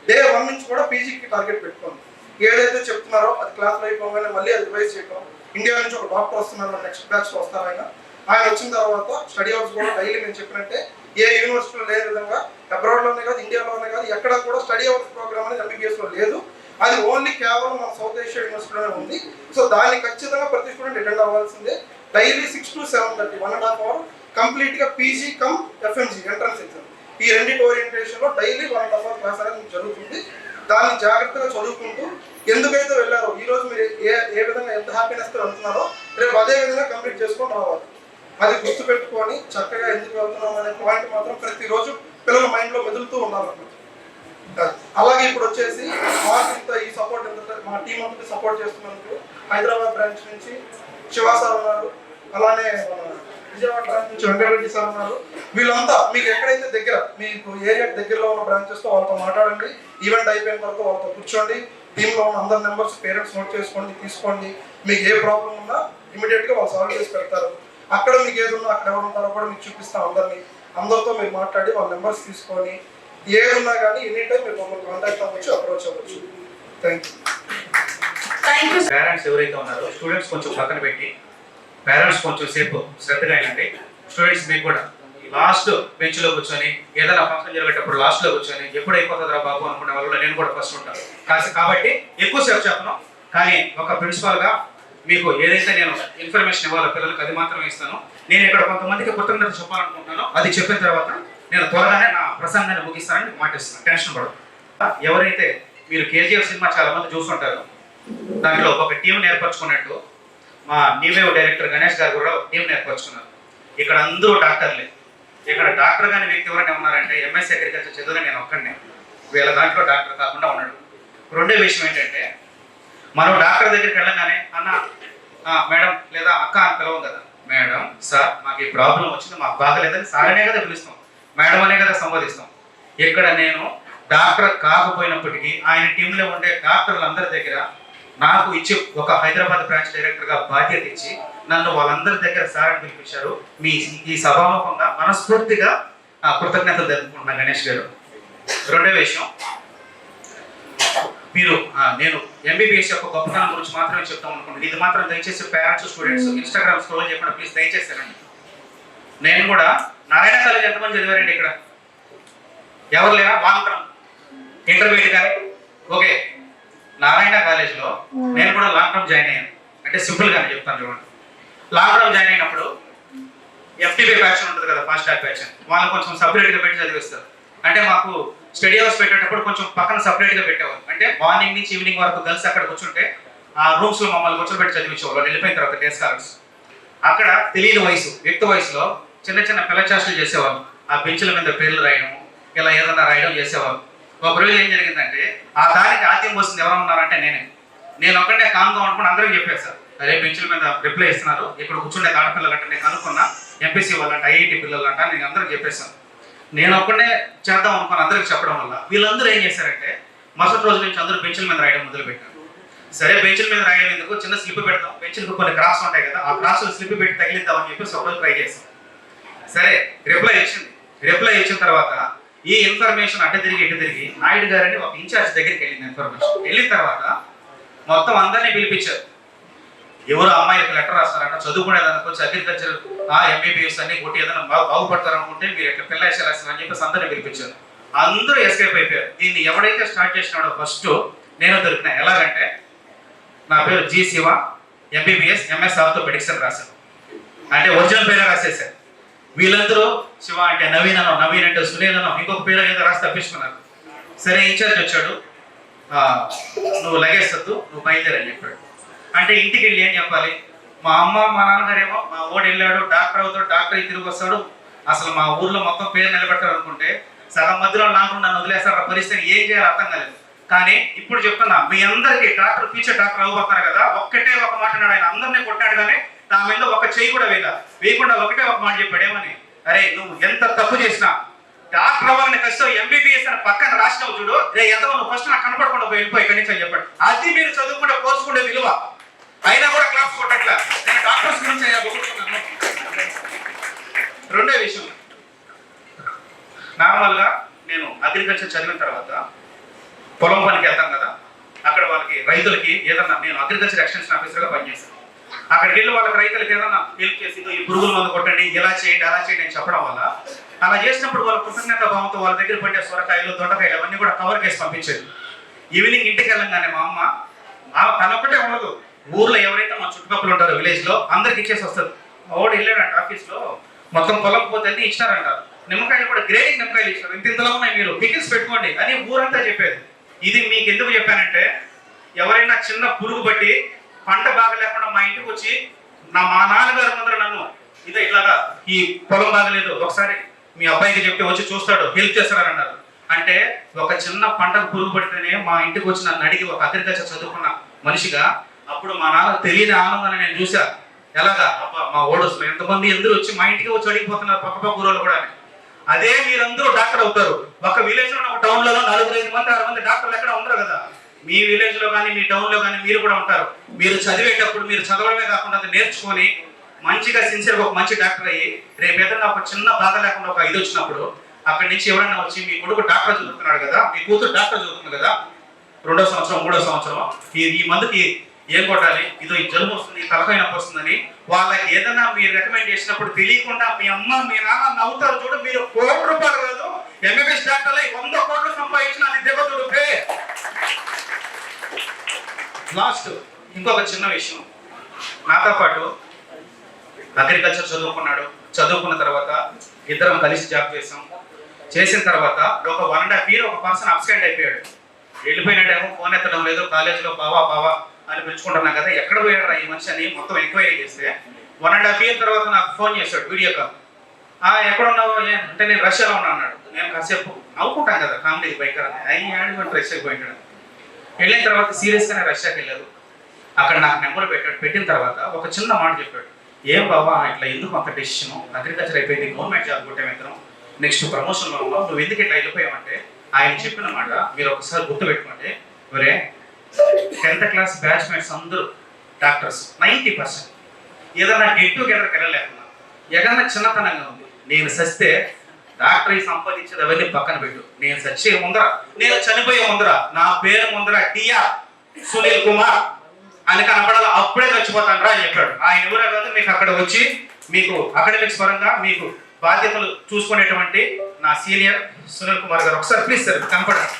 డే 1 నుంచి కూడా పీజీకి టార్గెట్ పెట్టుకోండి. ఏదైతే చెప్తున్నారో అది క్లాస్లో అయిపోగానే మళ్ళీ అది రివైజ్ చేయడం. ఇండియా నుంచి ఒక డాక్టర్ వస్తున్నారు, నెక్స్ట్ బ్యాచ్లో వస్తారు. ఆయన వచ్చిన తర్వాత స్టడీ అవర్స్ కూడా డైలీ నేను చెప్పినట్టే ఏ యూనివర్సిటీలో లేని విధంగా అబ్రాడ్లోనే కాదు, ఇండియాలోనే కాదు, ఎక్కడ కూడా స్టడీ అవర్స్ ప్రోగ్రామ్ అనేది ఎంబీబీఎస్లో లేదు. అది ఓన్లీ కేవలం మన సౌత్ ఏషియా యూనివర్సిటీలోనే ఉంది. సో దాన్ని ఖచ్చితంగా ప్రతి స్టూడెంట్ అటెండ్ అవ్వాల్సిందే. డైలీ 6 to 7:30 1.5 hour కంప్లీట్గా PG come FMG entrance exam. ఈ రెండింటి ఓరియంటేషన్లో డైలీ 1.5 hour క్లాస్ అనేది జరుగుతుంది. దాన్ని జాగ్రత్తగా చదువుకుంటూ ఎందుకైతే వెళ్ళారో ఈరోజు మీరు ఏ విధంగా ఎంత హ్యాపీనెస్తో వెళ్తున్నారో రేపు అదే విధంగా కంప్లీట్ చేసుకొని రావాలి. అది గుర్తుపెట్టుకొని చక్కగా ఎందుకు వెళ్తున్నాం అనే పాయింట్ మాత్రం ప్రతిరోజు పిల్లల మైండ్లో మెదులుతూ ఉండాలన్నమాట. అలాగే ఇప్పుడు వచ్చేసి మాకు ఇంత ఈ సపోర్ట్ ఎంత మా టీం అంతా సపోర్ట్ చేస్తున్నందుకు హైదరాబాద్ బ్రాంచ్ నుంచి శివ సార్ ఉన్నారు, అలానే విజయవాడ బ్రాంచ్ నుంచి వెంకటరెడ్డి సార్ ఉన్నారు. వీళ్ళంతా మీకు ఎక్కడైతే దగ్గర మీకు ఏరియా దగ్గరలో ఉన్న బ్రాంచెస్తో వాళ్ళతో మాట్లాడండి. ఈవెంట్ అయిపోయిన తర్వాత వాళ్ళతో కూర్చోండి. టీంలో ఉన్న అందరి నెంబర్స్ పేరెంట్స్ నోట్ చేసుకోండి, తీసుకోండి. మీకు ఏ ప్రాబ్లం ఉన్నా ఇమీడియట్గా వాళ్ళు సాల్వ్ చేసి పెడతారు. అక్కడ మీకు ఏది ఉన్నా అక్కడ ఎవరు ఉంటారో కూడా మీకు చూపిస్తాం. అందరితో మీరు మాట్లాడి వాళ్ళ నెంబర్స్ తీసుకొని ఏదున్నా కానీ ఎనీ టైం మీరు మమ్మల్ని కాంటాక్ట్ అవ్వచ్చు, అప్రోచ్ అవ్వచ్చు. Thank you. పేరెంట్స్ ఎవరైతే ఉన్నారో స్టూడెంట్స్ కొంచెం పక్కన పెట్టి పేరెంట్స్ కొంచెం సేపు శ్రద్ధగా అయినండి. స్టూడెంట్స్ మీకు కూడా లాస్ట్ బెంచ్లో కూర్చొని ఏదైనా ఫంక్షన్ జరిగేటప్పుడు లాస్ట్లో కూర్చొని ఎప్పుడు అయిపోతుందిరా బాబు అనుకునే వాళ్ళు నేను కూడా ఫస్ట్ ఉంటాను. కాబట్టి ఎక్కువసేపు చెప్పను, కానీ ఒక ప్రిన్సిపాల్గా మీకు ఏదైతే నేను ఇన్ఫర్మేషన్ ఇవ్వాలో పిల్లలకు అది మాత్రమే ఇస్తాను. నేను ఇక్కడ కొంతమందికి కృతజ్ఞత చెప్పాలనుకుంటున్నాను. అది చెప్పిన తర్వాత నేను త్వరగానే నా ప్రసంగాన్ని ముగిస్తానని మాట ఇస్తున్నాను. టెన్షన్ పడదు. ఎవరైతే మీరు కేజీఎఫ్ సినిమా చాలా మంది చూస్తుంటారు, దాంట్లో ఒక టీం ఏర్పరచుకున్నట్టు మా న్యూ వేవ్ డైరెక్టర్ గణేష్ గారు కూడా టీం ఏర్పరచుకున్నారు. ఇక్కడ అందరూ డాక్టర్లే. ఇక్కడ డాక్టర్ కాని వ్యక్తి ఎవరైనా ఉన్నారంటే ఎంఎస్సీ అగ్రికల్చర్ చదివిన నేను ఒక్కడినే, వీళ్ళ దాంట్లో డాక్టర్ కాకుండా ఉన్నాడు. రెండో విషయం ఏంటంటే మనం డాక్టర్ దగ్గరికి వెళ్ళగానే అన్న మేడం లేదా అక్క అని పిలవం కదా. మేడం సార్ మాకు ఈ ప్రాబ్లం వచ్చింది, మాకు బాగలేదని సార్ అనే కదా పిలుస్తాం, మేడం అనే కదా సంబోధిస్తాం. ఇక్కడ నేను డాక్టర్ కాకపోయినప్పటికీ ఆయన టీంలో ఉండే డాక్టర్లందరి దగ్గర నాకు ఇచ్చి ఒక హైదరాబాద్ బ్రాంచ్ డైరెక్టర్గా బాధ్యత ఇచ్చి నన్ను వాళ్ళందరి దగ్గర సార్ అని పిలిపించారు. మీ ఈ సభాముఖంగా మనస్ఫూర్తిగా కృతజ్ఞతలు తెలుపుకుంటున్నాను గణేష్ గారు. రెండో విషయం, మీరు నేను ఎంబీబీఎస్ యొక్క గొప్పతనం గురించి మాత్రమే చెప్తాం అనుకుంటున్నాను. ఇది మాత్రం దయచేసి పేరెంట్స్ స్టూడెంట్స్ ఇన్స్టాగ్రామ్ స్క్రోల్ చేయకుండా ప్లీజ్ దయచేసానండి. నేను కూడా నారాయణ కాలేజ్ ఎంతమంది చదివారండి ఇక్కడ? ఎవరు లేరా? వాంకరం ఇంటర్మీడియట్ కానీ ఓకే. నారాయణ కాలేజ్లో నేను కూడా లాంగ్ టర్మ్ జాయిన్ అయ్యాను. అంటే సింపుల్గానే చెప్తాను చూడండి. లాంగ్ టర్మ్ జాయిన్ అయినప్పుడు ఎఫ్టీపీ ఫ్యాక్షన్ ఉంటుంది కదా, ఫాస్ట్ ట్రాక్ ఫ్యాక్షన్, వాళ్ళు కొంచెం సపరేట్గా పెట్టి చదివిస్తారు. అంటే మాకు స్టడీ అవర్స్ పెట్టేటప్పుడు కొంచెం పక్కన సపరేట్గా పెట్టేవాళ్ళు. అంటే మార్నింగ్ నుంచి ఈవినింగ్ వరకు గర్ల్స్ అక్కడ కూర్చుంటే ఆ రూమ్స్లో మమ్మల్ని కూర్చోబెట్టి చదివించేవాళ్ళు. వెళ్ళిపోయిన తర్వాత డే స్కాలర్స్ అక్కడ తెలియని వయసు, యుక్త వయసులో చిన్న చిన్న పిల్ల చేష్టలు చేసేవాళ్ళు. ఆ బెంచ్ల మీద పేర్లు రాయడం, ఇలా ఏదన్నా రాయడం చేసేవాళ్ళు. ఒకరోజు ఏం జరిగిందంటే ఆ దానికి ఆద్యం వస్తుంది ఎవరు ఉన్నారంటే నేను ఒక్కడే కామ్గా అనుకుని అందరికీ చెప్పేశాను, అదే బెంచ్ల మీద రిప్లై ఇస్తున్నారు, ఇక్కడ కూర్చుండే ఆడపిల్లలు అంటే నేను కనుక్కున్నా, ఎంపీసీ వాళ్ళంట, ఐఐటి పిల్లలు అంట, నేను అందరికి చెప్పేశాను. నేను ఒక్కడే చేద్దాం అనుకుని అందరికి చెప్పడం వల్ల వీళ్ళందరూ ఏం చేశారంటే మరుసటి రోజు నుంచి అందరూ బెంచ్ల మీద రాయడం మొదలుపెట్టారు. సరే బెంచ్ల మీద రాయడం ఎందుకు, చిన్న స్లిప్ పెడతాం, బెంచ్లకు కొన్ని క్రాస్ ఉంటాయి కదా, ఆ క్రాసులు స్లిప్ పెట్టి తగిలిద్దామని చెప్పేసి ఒకరోజు ట్రై చేస్తాం. సరే రిప్లై ఇచ్చింది. రిప్లై ఇచ్చిన తర్వాత ఈ ఇన్ఫర్మేషన్ అటు తిరిగి నాయుడు గారిని ఒక ఇన్ఛార్జ్ దగ్గరికి వెళ్ళింది. ఇన్ఫర్మేషన్ వెళ్ళిన తర్వాత మొత్తం అందరినీ పిలిపించారు. ఎవరు అమ్మాయిలకు లెటర్ రాస్తారంట, చదువుకునేదానికి వచ్చి అగ్రికల్చర్ ఎంబీబీఎస్ అన్ని కొట్టి ఏదైనా బాగుపడతారు అనుకుంటే మీరు ఇట్లా పిల్లలు రాస్తారని చెప్పేసి అందరినీ పిలిపించారు. అందరూ ఎస్కేప్ అయిపోయారు. దీన్ని ఎవడైతే స్టార్ట్ చేసినాడో ఫస్ట్ నేను దొరికినా. ఎలాగంటే నా పేరు G Siva, MBBS MS orthopaedics అని రాశాను. అంటే ఒరిజినల్ పేరే రాసేసారు. వీళ్ళందరూ శివ అంటే నవీన్ అనో, నవీన్ అంటే సునీల్ అనో, ఇంకొక పేరు ఏదో రాసి తప్పించుకున్నారు. సరే ఇన్ఛార్జ్ వచ్చాడు, నువ్వు లగేజ్ వద్దు, నువ్వు బయలుదేరని చెప్పాడు. అంటే ఇంటికి వెళ్ళి ఏం చెప్పాలి, మా అమ్మ మా నాన్నగారేమో మా ఓడి వెళ్ళాడు, డాక్టర్ అవుతాడు, డాక్టర్ తిరిగి వస్తాడు, అసలు మా ఊర్లో మొత్తం పేరు నిలబెట్టాడు అనుకుంటే సగం మధ్యలో నాకు నన్ను వదిలేస్తాడు. పరిస్థితి ఏం చేయాలి అర్థం కాలేదు. కానీ ఇప్పుడు చెప్తున్నా మీ అందరికీ డాక్టర్ ఫ్యూచర్ డాక్టర్ అవ్వబోతున్నారు కదా, ఒక్కటే ఒక మాట అన్నాడు. ఆయన అందరినీ కొట్టాడు కానీ నా మీద ఒక చెయ్యి కూడా వేయకుండా ఒకటే ఒక మాట చెప్పాడు. ఏమని, అరే నువ్వు ఎంత తప్పు చేసినా డాక్టర్ అవ్వాలని కష్టం ఎంబీబీఎస్ అని పక్కన రాసినావు చూడు, ఎంత నువ్వు ఫస్ట్ నాకు కనపడకుండా వెళ్ళిపోయి ఇక్కడి నుంచి అని చెప్పాడు. అది మీరు చదువుకుంటే కోర్చుకుంటే విలువ. అయినా కూడా క్లాస్ కొట్టట్లా. నేను డాక్టర్స్ గురించి ఒప్పుకున్నాను. రెండో విషయం, నార్మల్గా నేను అగ్రికల్చర్ చదివిన తర్వాత పొలం పనికి వెళ్తాం కదా, అక్కడ వాళ్ళకి రైతులకి ఏదన్నా, నేను అగ్రికల్చర్ ఎక్స్టెన్షన్ ఆఫీసర్గా పనిచేస్తాను. అక్కడికి వెళ్ళి వాళ్ళకి రైతులకి ఏదన్నా హెల్ప్ చేసి ఈ పురుగుల మందు కొట్టండి, ఇలా చేయండి అలా చేయండి అని చెప్పడం వల్ల అలా చేసినప్పుడు వాళ్ళ కృతజ్ఞత భావంతో వాళ్ళ దగ్గర పండే సొరకాయలు, దొండకాయలు అవన్నీ కూడా కవర్ కేసి పంపించేది. ఈవినింగ్ ఇంటికి వెళ్ళంగానే మా అమ్మ తనొక్కటే ఉండదు, ఊర్లో ఎవరైతే మా చుట్టుపక్కల ఉంటారో విలేజ్లో అందరికి ఇచ్చేసి వస్తుంది. ఓడి వెళ్ళాడంట ఆఫీస్లో, మొత్తం పొలం పోతే ఇచ్చినారంటారు. నిమ్మకాయలు కూడా గ్రేడింగ్ నిమ్మకాయలు ఇచ్చారు, ఇంతలో ఉన్నాయి, మీరు పికిల్స్ పెట్టుకోండి అని ఊరంతా చెప్పేది. ఇది మీకు ఎందుకు చెప్పానంటే ఎవరైనా చిన్న పురుగు బట్టి పంట బాగా లేకుండా మా ఇంటికి వచ్చి మా నాన్నగారు ముందర నన్ను ఇదే ఇట్లాగా ఈ పొలం బాగలేదు ఒకసారి మీ అబ్బాయికి చెప్తే వచ్చి చూస్తాడు, హెల్ప్ చేస్తారన్నారు. అంటే ఒక చిన్న పంటకు పురుగు పడితేనే మా ఇంటికి వచ్చి నన్ను అడిగి ఒక అగ్రికల్చర్ చదువుకున్న మనిషిగా అప్పుడు మా నాన్న తెలియని ఆనందాన్ని నేను చూసా. ఎలాగా అబ్బా మా ఓడోస్లో ఎంతమంది అందరూ వచ్చి మా ఇంటికి వచ్చి అడిగిపోతున్నారు పక్క ఊరోళ్ళు కూడా. అదే మీరందరూ డాక్టర్ అవుతారు. ఒక విలేజ్ లో ఒక టౌన్ లో 4-5 మంది 6 మంది డాక్టర్లు ఎక్కడ ఉండరు కదా. మీ విలేజ్ లో కానీ మీ టౌన్ లో కానీ మీరు కూడా ఉంటారు. మీరు చదివేటప్పుడు మీరు చదవడమే కాకుండా అది నేర్చుకొని మంచిగా సిన్సియర్గా ఒక మంచి డాక్టర్ అయ్యి రేపు ఏదైనా ఒక చిన్న బాధ లేకుండా ఒక ఇది వచ్చినప్పుడు అక్కడి నుంచి ఎవరైనా వచ్చి మీ కొడుకు డాక్టర్ చదువుతున్నాడు కదా, మీ కూతురు డాక్టర్ చదువుతుంది కదా, 2వ సంవత్సరం 3వ సంవత్సరం ఈ మందుకి ఏం కొట్టాలి, ఇదో ఈ జలుబు వస్తుంది, తలకాయ నొప్పి వస్తుందని వాళ్ళకి ఏదైనా మీరు రికమెండ్ చేసినప్పుడు తెలియకుండా మీ అమ్మ మీ నాన్న నవ్వుతారు చూడు. మీరు ₹1 కాదు ఎంబీబీఎస్ డాక్టర్లు 100 కోట్లు సంపాదించిన అది దిగదుడు. లాస్ట్ ఇంకొక చిన్న విషయం, నాతో పాటు అగ్రికల్చర్ చదువుకున్న తర్వాత ఇద్దరం కలిసి జాబ్ చేసిన తర్వాత ఒక 1.5 year ఒక పర్సన్ అబ్సెంట్ అయిపోయాడు. వెళ్ళిపోయినట్టేమో ఫోన్ ఎత్తడం లేదు, కాలేజీలో బావా అని పిలుచుకుంటున్నాం కదా, ఎక్కడ పోయాడు ఈ మనిషి అని మొత్తం ఎంక్వైరీ చేస్తే 1.5 year తర్వాత నాకు ఫోన్ చేశాడు వీడియో కాల్. ఎక్కడ ఉన్నావు అంటే నేను రష్యాలో ఉన్నా అన్నాడు. నేను కాసేపు నవ్వుకుంటాను కదా కామెడీ భయంకరంగా అయ్యి రష్యాకి పోయింటాడు. వెళ్ళిన తర్వాత సీరియస్గానే రష్యాకి వెళ్ళారు. అక్కడ నాకు నెంబర్ పెట్టాడు. పెట్టిన తర్వాత ఒక చిన్న మాట చెప్పాడు, ఏం బాబా ఇట్లా ఎందుకు అంత డెసిషన్, అగ్రికల్చర్ అయిపోయింది, గవర్నమెంట్ జాబ్ కొట్టే మిత్రం, నెక్స్ట్ ప్రమోషన్లో ఉన్నావు, నువ్వు ఎందుకు ఇట్లా వెళ్ళిపోయావంటే ఆయన చెప్పిన మాట మీరు ఒకసారి గుర్తుపెట్టుకుంటే, ఒరే 10th class బ్యాచ్మేట్స్ అందరూ డాక్టర్స్ 90%. ఏదన్నా గెట్ టుగెదర్కి వెళ్ళలేకున్నా, ఏదన్నా చిన్నతనంగా ఉంది, నేను సస్తే డాక్టర్ సంపాదించేది అవన్నీ పక్కన పెట్టు, నేను సచ్చే ముందర, నేను చనిపోయే ముందర నా పేరు ముందర టిఆర్ సునీల్ కుమార్ అని కనపడాలి, అప్పుడే చచ్చిపోతాను రా అని చెప్పాడు. ఆయన ఎవరో కాదు, మీకు అక్కడ వచ్చి మీకు అకాడమిక్స్ పరంగా మీకు బాధ్యతలు చూసుకునేటువంటి నా సీనియర్ సునీల్ కుమార్ గారు. ఒకసారి ప్లీజ్ సార్ కనపడండి.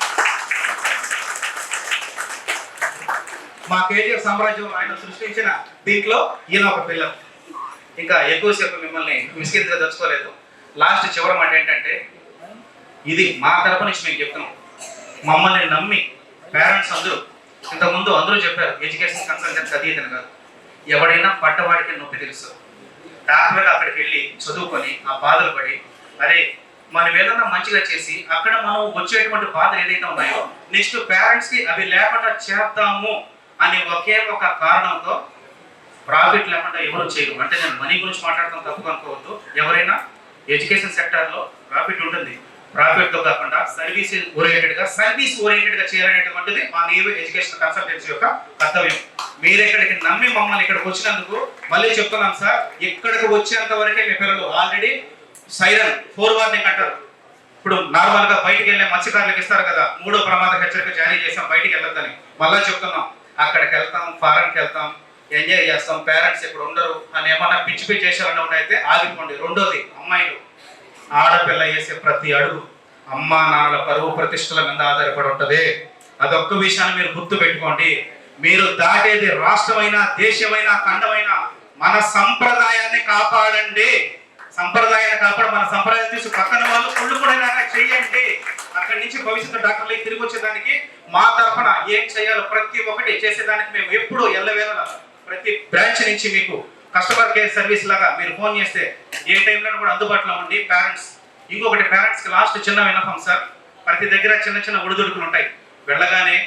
మా కేజీఎఫ్ సామ్రాజ్యం ఆయన సృష్టించిన దీంట్లో ఈయన ఒక పిల్లలు. ఇంకా ఎక్కువసేపు మిమ్మల్ని మిస్కింతగా తెచ్చుకోలేదు. లాస్ట్ చివరి మాట ఏంటంటే, ఇది మా తరపు నుంచి మీకు చెప్తున్నాం, మమ్మల్ని నమ్మి పేరెంట్స్ అందరూ ఇంతకుముందు అందరూ చెప్పారు ఎడ్యుకేషన్ కన్సల్టెంట్స్ అది ఇతను కాదు, ఎవడైనా పడ్డవాడికి నొప్పి తెలుసు. డాక్టర్గా అక్కడికి వెళ్ళి చదువుకొని ఆ బాధలు పడి, అరే మనం ఏదైనా మంచిగా చేసి అక్కడ మనం వచ్చేటువంటి బాధలు ఏదైతే ఉన్నాయో నెక్స్ట్ పేరెంట్స్కి అవి లేకుండా చేద్దాము అని ఒకే ఒక కారణంతో ప్రాఫిట్ లేకుండా ఎవరు చేయరు. అంటే నేను మనీ గురించి మాట్లాడతాం తప్పు అనుకోవద్దు. ఎవరైనా ఎడ్యుకేషన్ సెక్టార్లో ప్రాఫిట్ ఉంటుంది, ప్రాఫిట్తో కాకుండా సర్వీస్ ఓరియంటెడ్గా చేయాలనేటువంటిది మా నీవు ఎడ్యుకేషన్ కన్సల్టెన్సీ యొక్క కర్తవ్యం. మీరు ఇక్కడికి నమ్మి మమ్మల్ని ఇక్కడికి వచ్చినందుకు మళ్ళీ చెప్తున్నాం సార్, ఇక్కడికి వచ్చేంత వరకే మీ పిల్లలు ఆల్రెడీ సైరన్ 4 వార్నింగ్ అంటారు. ఇప్పుడు నార్మల్గా బయటికి వెళ్ళే మత్స్యకారులకు ఇస్తారు కదా, 3వ ప్రమాద హెచ్చరిక జారీ చేసాం బయటికి వెళ్ళొద్దని. మళ్ళీ చెప్తున్నాం, అక్కడికి వెళ్తాం, ఫారెన్కి వెళ్తాం, ఎంజాయ్ చేస్తాం, పేరెంట్స్ ఇక్కడ ఉండరు అని ఏమన్నా పిచ్చి పిచ్చి చేసేవాళ్ళు అయితే ఆగిపోండి. రెండోది, అమ్మాయిలు ఆడపిల్ల వేసే ప్రతి అడుగు అమ్మా నాన్నల పరువు ప్రతిష్టల మీద ఆధారపడి ఉంటుంది. అదొక్క విషయాన్ని మీరు గుర్తు పెట్టుకోండి. మీరు దాటేది రాష్ట్రమైనా దేశమైనా ఖండమైనా మన సంప్రదాయాన్ని కాపాడండి. సంప్రదాయాన్ని కాపాడు, మన సంప్రదాయం తీసి పక్కన వాళ్ళు కొళ్ళు కూడా చేయండి. అక్కడి నుంచి భవిష్యత్తు డాక్టర్లు తిరిగి వచ్చేదానికి మా తరఫున ఏం చేయాలో ప్రతి ఒక్కటి చేసేదానికి మేము ఎప్పుడు ఎల్లవేళ ప్రతి బ్రాంచ్ నుంచి మీకు కస్టమర్ కేర్ సర్వీస్ లాగా మీరు ఫోన్ చేస్తే ఏ టైంలో కూడా అందుబాటులో ఉండి పేరెంట్స్. ఇంకొకటి, పేరెంట్స్కి లాస్ట్ చిన్న విన్నపం సార్, ప్రతి దగ్గర చిన్న చిన్న ఒడిదుడుకులు ఉంటాయి. వెళ్ళగానే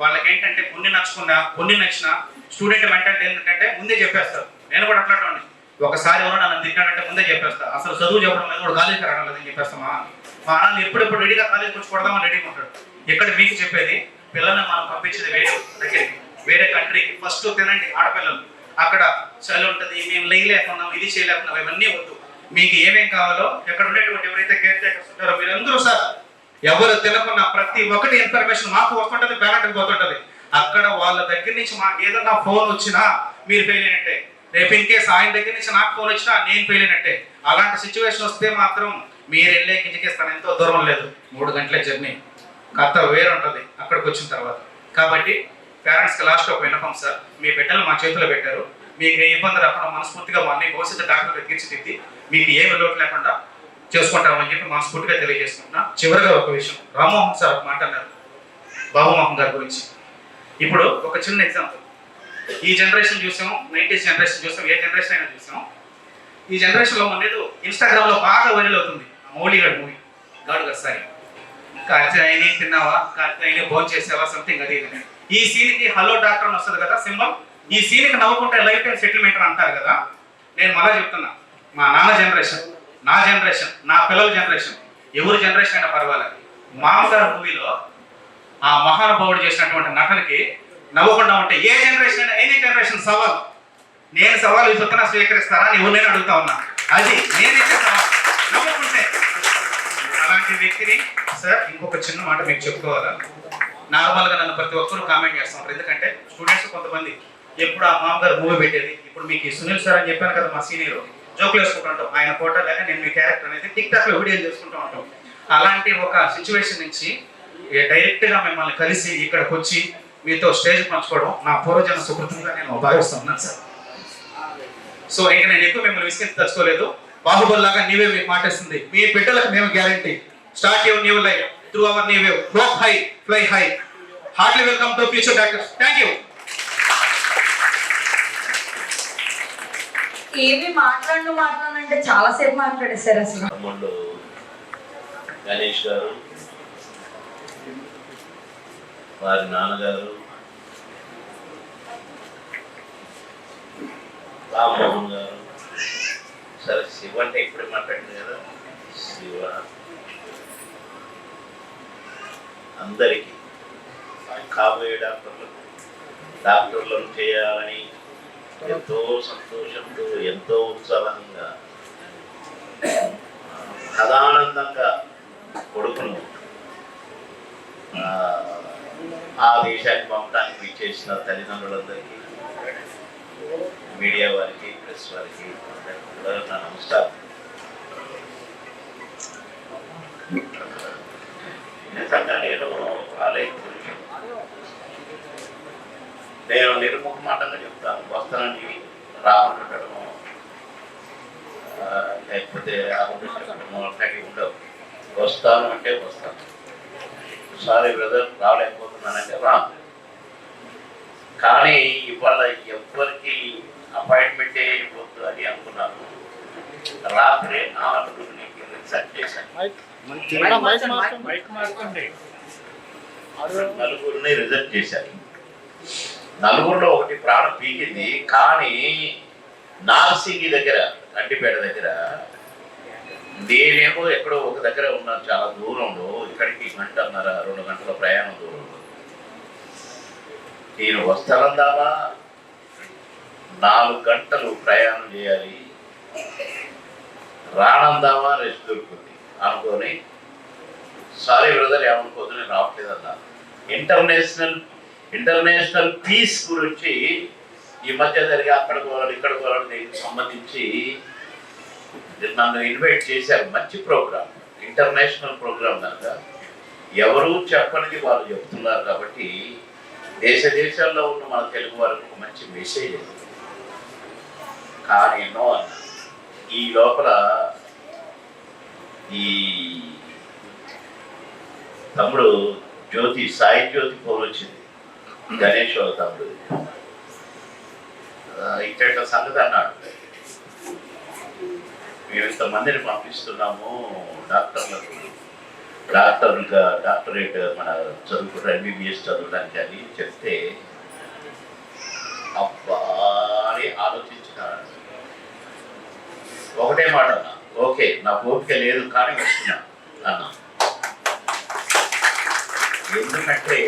వాళ్ళకి ఏంటంటే కొన్ని నచ్చుకున్నా కొన్ని నచ్చినా స్టూడెంట్ మెంటాలిటీ ఏంటంటే ముందే చెప్పేస్తారు. నేను కూడా అట్లాంటి ఒకసారి ఎవరో నన్ను తిట్టాడంటే ముందే చెప్పేస్తా, అసలు చదువు చెప్పడం లేదు కూడా కాలేజీకి రావడం చెప్పేస్తామా. మా నాన్న ఎప్పుడెప్పుడు రెడీగా కాలేజీకి వచ్చి కొడదామని రెడీగా ఉంటాడు. ఇక్కడ మీకు చెప్పేది, పిల్లల్ని మనం పంపించేది వేరే దగ్గరికి, వేరే కంట్రీకి. ఫస్ట్ తినండి ఆడపిల్లలు, అక్కడ చలి ఉంటుంది, మేము లేకున్నాం, ఇది చేయలేకున్నాం, ఇవన్నీ వద్దు. మీకు ఏమేం కావాలో ఎక్కడ ఉండేటువంటి ఎవరైతే కేర్ టేకర్స్ ఉంటారో మీరందరూ సార్, ఎవరు తినకున్న ప్రతి ఒక్కటి ఇన్ఫర్మేషన్ మాకు వస్తుంటుంది, పేరెంట్కి పోతుంటుంది. అక్కడ వాళ్ళ దగ్గర నుంచి మాకు ఏదన్నా ఫోన్ వచ్చినా మీరు ఫెయిల్ అయినట్టే. రేపు ఇన్ కేసు ఆయన దగ్గర నుంచి నాకు ఫోన్ వచ్చినా నేను ఫెయిల్ అయినట్టే. అలాంటి సిచ్యువేషన్ వస్తే మాత్రం మీరు వెళ్ళే కిందకేస్తాను, ఎంతో దూరం లేదు, 3 గంటల జర్నీ, కథ వేరు ఉంటుంది అక్కడికి వచ్చిన తర్వాత. కాబట్టి పేరెంట్స్కి లాస్ట్ ఒక విన్నపం సార్, మీ బిడ్డలు మా చేతిలో పెట్టారు, మీకు ఏ ఇబ్బంది రాకుండా మనస్ఫూర్తిగా మా అన్ని భవిష్యత్తు డాక్టర్గా తీర్చిదిద్ది మీకు ఏమి లోటు లేకుండా చేసుకుంటామని చెప్పి మనస్ఫూర్తిగా తెలియజేసుకుంటున్నా. చివరిగా ఒక విషయం, రామ్మోహన్ సార్ ఒక మాట అన్నారు బాబుమోహన్ గారి గురించి. ఇప్పుడు ఒక చిన్న ఎగ్జాంపుల్, ఈ జనరేషన్ చూసాం, 90s జనరేషన్ చూసాం, ఏ జనరేషన్ అయినా చూసాం. ఈ జనరేషన్లో అనేది ఇన్స్టాగ్రామ్లో బాగా వైరల్ అవుతుంది మౌలిగాడు మూవీ, గాడు గస్సారి, కార్తీని తిన్నావా, కార్తీని భోజనం చేసావా, సంథింగ్ అది. ఈ సీన్కి హలో డాక్టర్ అని వస్తుంది కదా సింబల్, ఈ సీన్కి నవ్వుకుంటే లైఫ్ టైం సెటిల్మెంట్ అంటారు కదా. నేను మళ్ళీ చెప్తున్నా, మా నాన్న జనరేషన్, నా జనరేషన్, నా పిల్లల జనరేషన్, ఎవరి జనరేషన్ అయినా పర్వాలేదు, మామగారు మూవీలో ఆ మహానుభావుడు చేసినటువంటి నటనకి నవ్వకుండా ఉంటే ఏ జనరేషన్ అయినా, ఎనీ జనరేషన్ సవాల్, నేను సవాల్ విసుకున్నా స్వీకరిస్తారా నువ్వు, నేను అడుగుతా ఉన్నా, అది నేనైతే సవాల్ నవ్వుకుంటే. అలాంటి వ్యక్తిని సార్, ఇంకొక చిన్న మాట మీకు చెప్పుకోవాలా, నార్మల్గా నన్ను ప్రతి ఒక్కరు కామెంట్ చేస్తూ ఉంటారు. ఎందుకంటే స్టూడెంట్స్ కొంతమంది ఎప్పుడు ఆ మామగారు మూవీ పెట్టేది, ఇప్పుడు మీకు సునీల్ సార్ అని చెప్పాను కదా మా సీనియర్, జోకులు వేసుకుంటూ ఆయన ఫోటో లేక నేను మీ క్యారెక్టర్ అనేది టిక్టాక్లో వీడియోలు చేసుకుంటూ ఉంటాం. అలాంటి ఒక సిచ్యువేషన్ నుంచి డైరెక్ట్గా మిమ్మల్ని కలిసి ఇక్కడికి వచ్చి మీతో స్టేజ్ పంచుకోవడం నా పూర్వజన సుకృతంగా నేను భావిస్తున్నాను సార్. సో ఇక నేను ఎక్కువ మిమ్మల్ని విసిగించి తెచ్చుకోలేదు. బాహుబలి లాగా నీవే మీకు మాటేస్తుంది, మీ బిడ్డలకు మేము guarantee. Start your new life through our new wave, walk high, fly high. Heartly welcome to future doctors. Thank you. ఏమి మాట్లాడనంటే చాలాసేపు మాట్లాడేశారు అసలు. తమ్ముళ్ళు గణేష్ గారు, వారి నాన్నగారు రామ్మోహన్ గారు, సరే శివ అంటే ఇప్పుడే మాట్లాడింది కదా, శివ అందరికీ కాబోయే డాక్టర్లను చేయాలని ఎంతో సంతోషంతో ఎంతో ఉత్సాహంగా సదానందంగా కొడుకును ఆ దేశానికి పంపడానికి ఇచ్చేసిన తల్లిదండ్రులందరికీ, మీడియా వారికి, ప్రెస్ వారికి కూడా నా నమస్కారం. నేను నేను నిర్ముఖమాటంగా చెప్తాను, వస్తానని రాకుండటము లేకపోతే రాకుండా అట్లాంటివి ఉండవు. వస్తాను అంటే వస్తాను, సారీ బ్రదర్ రాలేకపోతున్నానంటే రాను. కానీ ఇవాళ ఎవరికి అపాయింట్మెంటే వద్దు అని అనుకున్నాను. రాత్రి 4కి రిజర్వ్ చేశాను, నలుగురిని రిజర్వ్ చేశాను. నలుగురిలో ఒకటి ప్రాణం పీకింది. కానీ నార్సింగి దగ్గర, కంటిపేట దగ్గర, నేనేమో ఎక్కడో ఒక దగ్గర ఉన్నాను, చాలా దూరంలో, ఇక్కడికి 1.5 2 గంటల ప్రయాణం దూరంలో. నేను వస్తానందామా 4 గంటలు ప్రయాణం చేయాలి, రానందామా రెస్ట్ దొరుకుతుంది అనుకొని, సారీ బ్రదర్ ఏమనుకోదు నేను రావట్లేదు అన్నా. ఇంటర్నేషనల్ పీస్ గురించి ఈ మధ్య జరిగి అక్కడ పోవాలి ఇక్కడ పోవాలి దీనికి సంబంధించి నన్ను ఇన్వైట్ చేశారు. మంచి ప్రోగ్రామ్, ఇంటర్నేషనల్ ప్రోగ్రామ్ కనుక ఎవరు చెప్పనిది వాళ్ళు చెప్తున్నారు కాబట్టి దేశాల్లో ఉన్న మన తెలుగు వారికి ఒక మంచి మెసేజ్ అది. కానీ ఎన్నో అన్న ఈ లోపల ఈ తమ్ముడు జ్యోతి, సాయి జ్యోతి ఫోన్ వచ్చింది, గణేష్ వాళ్ళ తమ్ముడు. ఇట్లా సంగతి అన్నాడు, మేము ఇంతమందిని పంపిస్తున్నాము డాక్టరేట్ మన చదువుకుంటారు, MBBS చదవడానికి అని చెప్తే అబ్బా అని ఆలోచించినాడు. ఒకటే మాట అన్నా, ఓకే నా ఓపిక లేదు కానీ వస్తున్నా అన్నా. ఎందుకంటే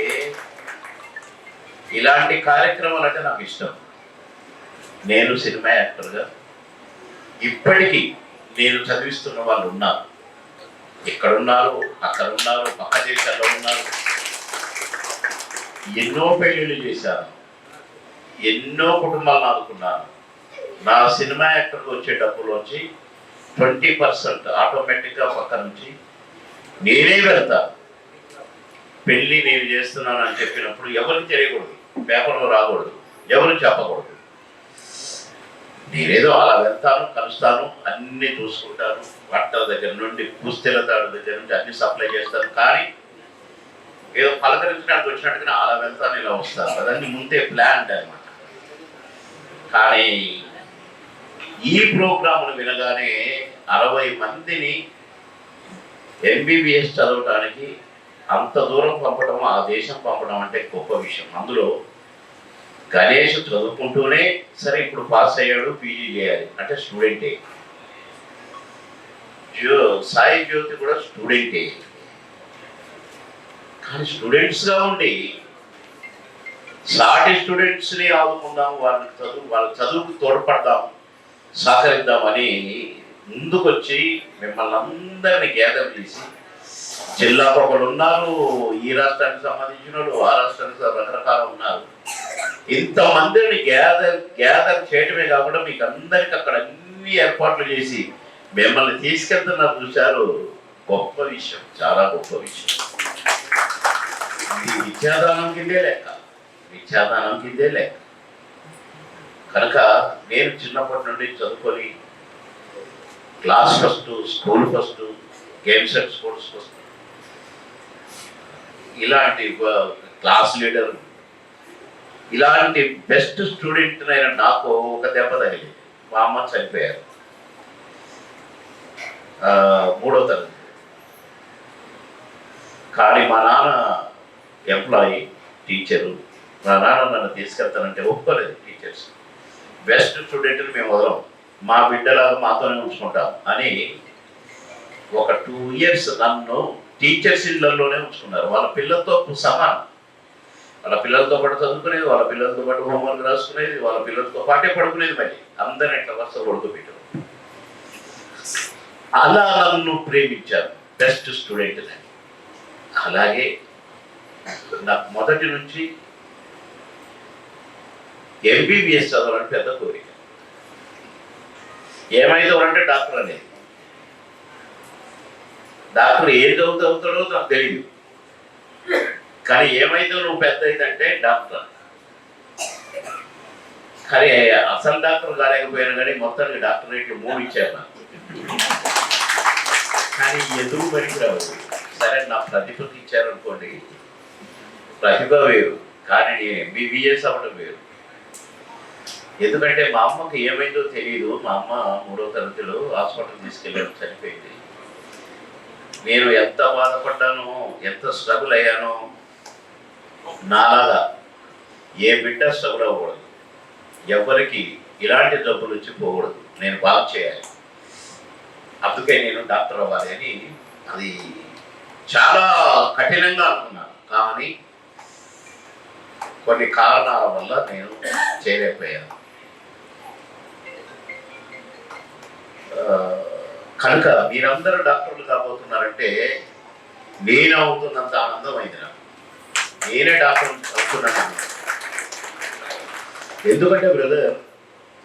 ఇలాంటి కార్యక్రమాలు అంటే నాకు ఇష్టం. నేను సినిమా యాక్టర్గా ఇప్పటికీ నేను చదివిస్తున్న వాళ్ళు ఉన్నారు, ఇక్కడున్నారు, అక్కడ ఉన్నారు, పక్క దేశాల్లో ఉన్నారు. ఎన్నో పెళ్ళిళ్ళు చేశాను, ఎన్నో కుటుంబాలను ఆదుకున్నాను. నా సినిమా యాక్టర్కి వచ్చే డబ్బులోంచి 20% ఆటోమేటిక్గా పక్క నుంచి నేనే వెళ్తాను. పెళ్ళి నేను చేస్తున్నాను అని చెప్పినప్పుడు ఎవరికి తెలియకూడదు, పేపర్లో రాకూడదు, ఎవరు చెప్పకూడదు. నేనేదో అలా వెళ్తాను, కలుస్తాను, అన్నీ చూసుకుంటాను, బట్టల దగ్గర నుండి పుస్తెల తాడు దగ్గర నుండి అన్ని సప్లై చేస్తాను. కానీ ఏదో పలకరించడానికి వచ్చినట్టుగా అలా వెళ్తాను, ఇలా వస్తాను, అదన్నీ ముందే ప్లాన్ అనమాట. కానీ ఈ ప్రోగ్రామును వినగానే 60 మందిని MBBS చదవటానికి అంత దూరం పంపడం, ఆ దేశం పంపడం అంటే గొప్ప విషయం. అందులో గణేష్ చదువుకుంటూనే సరే ఇప్పుడు పాస్ అయ్యాడు, PG చేయాలి అంటే స్టూడెంటే. సాయి జ్యోతి కూడా స్టూడెంటే. కానీ స్టూడెంట్స్గా ఉండి సాటి స్టూడెంట్స్ని ఆదుకుందాం, వాళ్ళ చదువుకు తోడ్పడదాం, సహకరిద్దామని ముందుకొచ్చి మిమ్మల్ని అందరినీ గ్యాదర్ చేసి, జిల్లాకు ఒకళ్ళు ఉన్నారు, ఈ రాష్ట్రానికి సంబంధించిన వాళ్ళు, ఆ రాష్ట్రానికి రకరకాల ఉన్నారు, ఇంతమందిని గ్యాదర్ చేయడమే కాకుండా మీకు అందరికి అక్కడ అన్ని ఏర్పాట్లు చేసి మిమ్మల్ని తీసుకెళ్తున్నారు చూశారు. గొప్ప విషయం, చాలా గొప్ప విషయం. ఇది విద్యాదానం కిందే లెక్క, విద్యాదానం కిందే లెక్క. కనుక నేను చిన్నప్పటి నుండి చదువుకొని class first, school first, games and sports first, ఇలాంటి క్లాస్ లీడర్, ఇలాంటి బెస్ట్ స్టూడెంట్ అయిన నాకు ఒక దెబ్బ తగిలింది. మా అమ్మ చనిపోయారు. 3వ తరగతి. కానీ మా నాన్న ఎంప్లాయీ, టీచరు. మా నాన్న నన్ను తీసుకెళ్తానంటే ఒప్పుకోలేదు టీచర్స్. బెస్ట్ స్టూడెంట్ని మేము వదలం, మా బిడ్డలాగా మాతోనే ఉంచుకుంటాం అని ఒక 2 years నన్ను టీచర్స్ ఇళ్లలోనే ఉంచుకున్నారు. వాళ్ళ పిల్లలతో సమానం. వాళ్ళ పిల్లలతో పాటు చదువుకునేది, వాళ్ళ పిల్లలతో పాటు హోంవర్క్ రాసుకునేది, వాళ్ళ పిల్లలతో పాటే పడుకునేది. మళ్ళీ అందరిని ఎట్లా వరుస పడుకోబెట్టారు. అలా నన్ను ప్రేమించారు, బెస్ట్ స్టూడెంట్ అని. అలాగే నాకు మొదటి నుంచి MBBS చదవాలని పెద్ద కోరిక. ఏమైతే డాక్టర్ అనేది. డాక్టర్ ఏం చదువుతాడో నాకు తెలియదు, కానీ ఏమైతే నువ్వు పెద్ద అయిందంటే డాక్టర్. కానీ అసలు డాక్టర్ కాలేకపోయినా కానీ మొత్తానికి డాక్టరేట్లు 3 ఇచ్చారు నాకు. కానీ ఎందుకు పనికి రావు. సరే, నా ప్రతిభకి ఇచ్చారనుకోండి, ప్రతిభ వేరు, కానీ MBBS అవ్వడం వేరు. ఎందుకంటే మా అమ్మకి ఏమైందో తెలియదు. మా అమ్మ 3వ తరగతిలో హాస్పిటల్ తీసుకెళ్ళాను, చనిపోయింది. నేను ఎంత బాధపడ్డానో, ఎంత స్ట్రగుల్ అయ్యానో. నాలాగా ఏ బిడ్డ స్ట్రగుల్ అవ్వకూడదు, ఎవరికి ఇలాంటి జబ్బులు వచ్చి పోకూడదు, నేను బాగా చేయాలి, అందుకే నేను డాక్టర్ అవ్వాలి అని అది చాలా కఠినంగా అనుకున్నాను. కానీ కొన్ని కారణాల వల్ల నేను చేయలేకపోయాను. కనుక మీరందరూ డాక్టర్లు కాబోతున్నారంటే నేను అవుతున్నంత ఆనందమైంది నాకు. నేనే డాక్టర్ అవుతున్నాను. ఎందుకంటే బ్రదర్,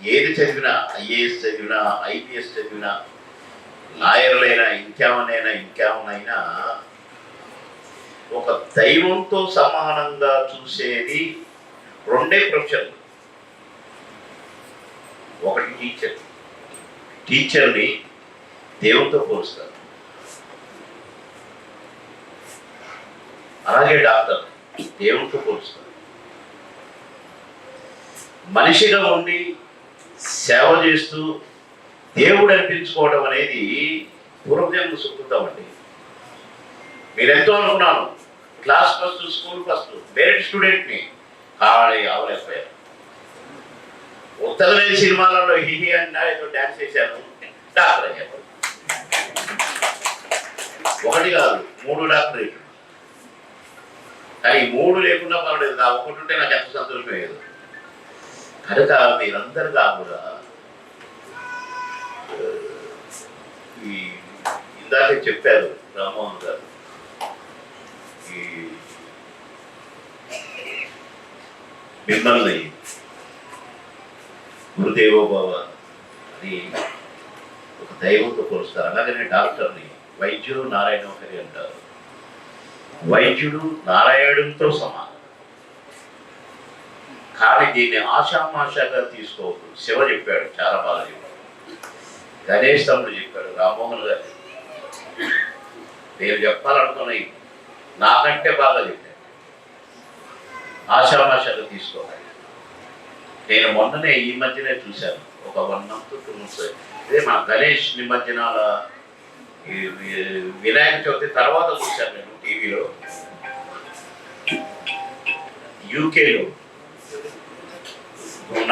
ఏది చదివినా, IAS చదివినా, IPS చదివినా, లాయర్లైనా, ఇంకేమనైనా ఒక దైవంతో సమానంగా చూసేది 2 ప్రొఫెషన్లు. ఒకటి టీచర్. టీచర్ని దేవునితో పోలుస్తారు. అలాగే డాక్టర్ దేవునితో పోలుస్తారు. మనిషిగా ఉండి సేవ చేస్తూ దేవుడు అనిపించుకోవడం అనేది పూర్వజన్మ సుకృతం అండి. మీరెంతో అనుకున్నాను, class first, school first, merit స్టూడెంట్ని, కానీ అవలేకపోయాను. ఉత్తరలేని సినిమాలలో హిహి అని ఏదో డ్యాన్స్ చేశాను, డాక్టర్ అయ్యాను. 1 కాదు 3 డాక్టరేట్లు. కానీ 3 లేకుండా పర్వాలేదు, నా 1 ఉంటే నాకు ఎంత సంతోషమయ్యేది. కనుక మీరందరిగా కూడా ఇందాకే చెప్పారు రామ్మోహన్ గారు, మిమ్మల్ని గురుదేవోభవ అని ఒక దైవంతో పోలుస్తారు. అలాగనే డాక్టర్ని వైద్యుడు నారాయణ హరి అంటారు. వైద్యుడు నారాయణుడితో సమానం. కానీ దీన్ని ఆషామాషాగా తీసుకోవద్దు. శివ చెప్పాడు, చాలా బాగా చెప్పాడు. గణేష్ తమ్ముడు చెప్పాడు, రామ్మోహన్ గారు నేను చెప్పాలనుకున్నాయి నాకంటే బాగా చెప్పాడు. ఆషామాషాగా తీసుకోవాలి. నేను మొన్ననే ఈ మధ్యనే చూశాను, ఒక 1 month 2 months. ఇదే మా గణేష్ నిమజ్జనాల వినాయక చవితి తర్వాత చూశాను నేను టీవీలో. యూకేలో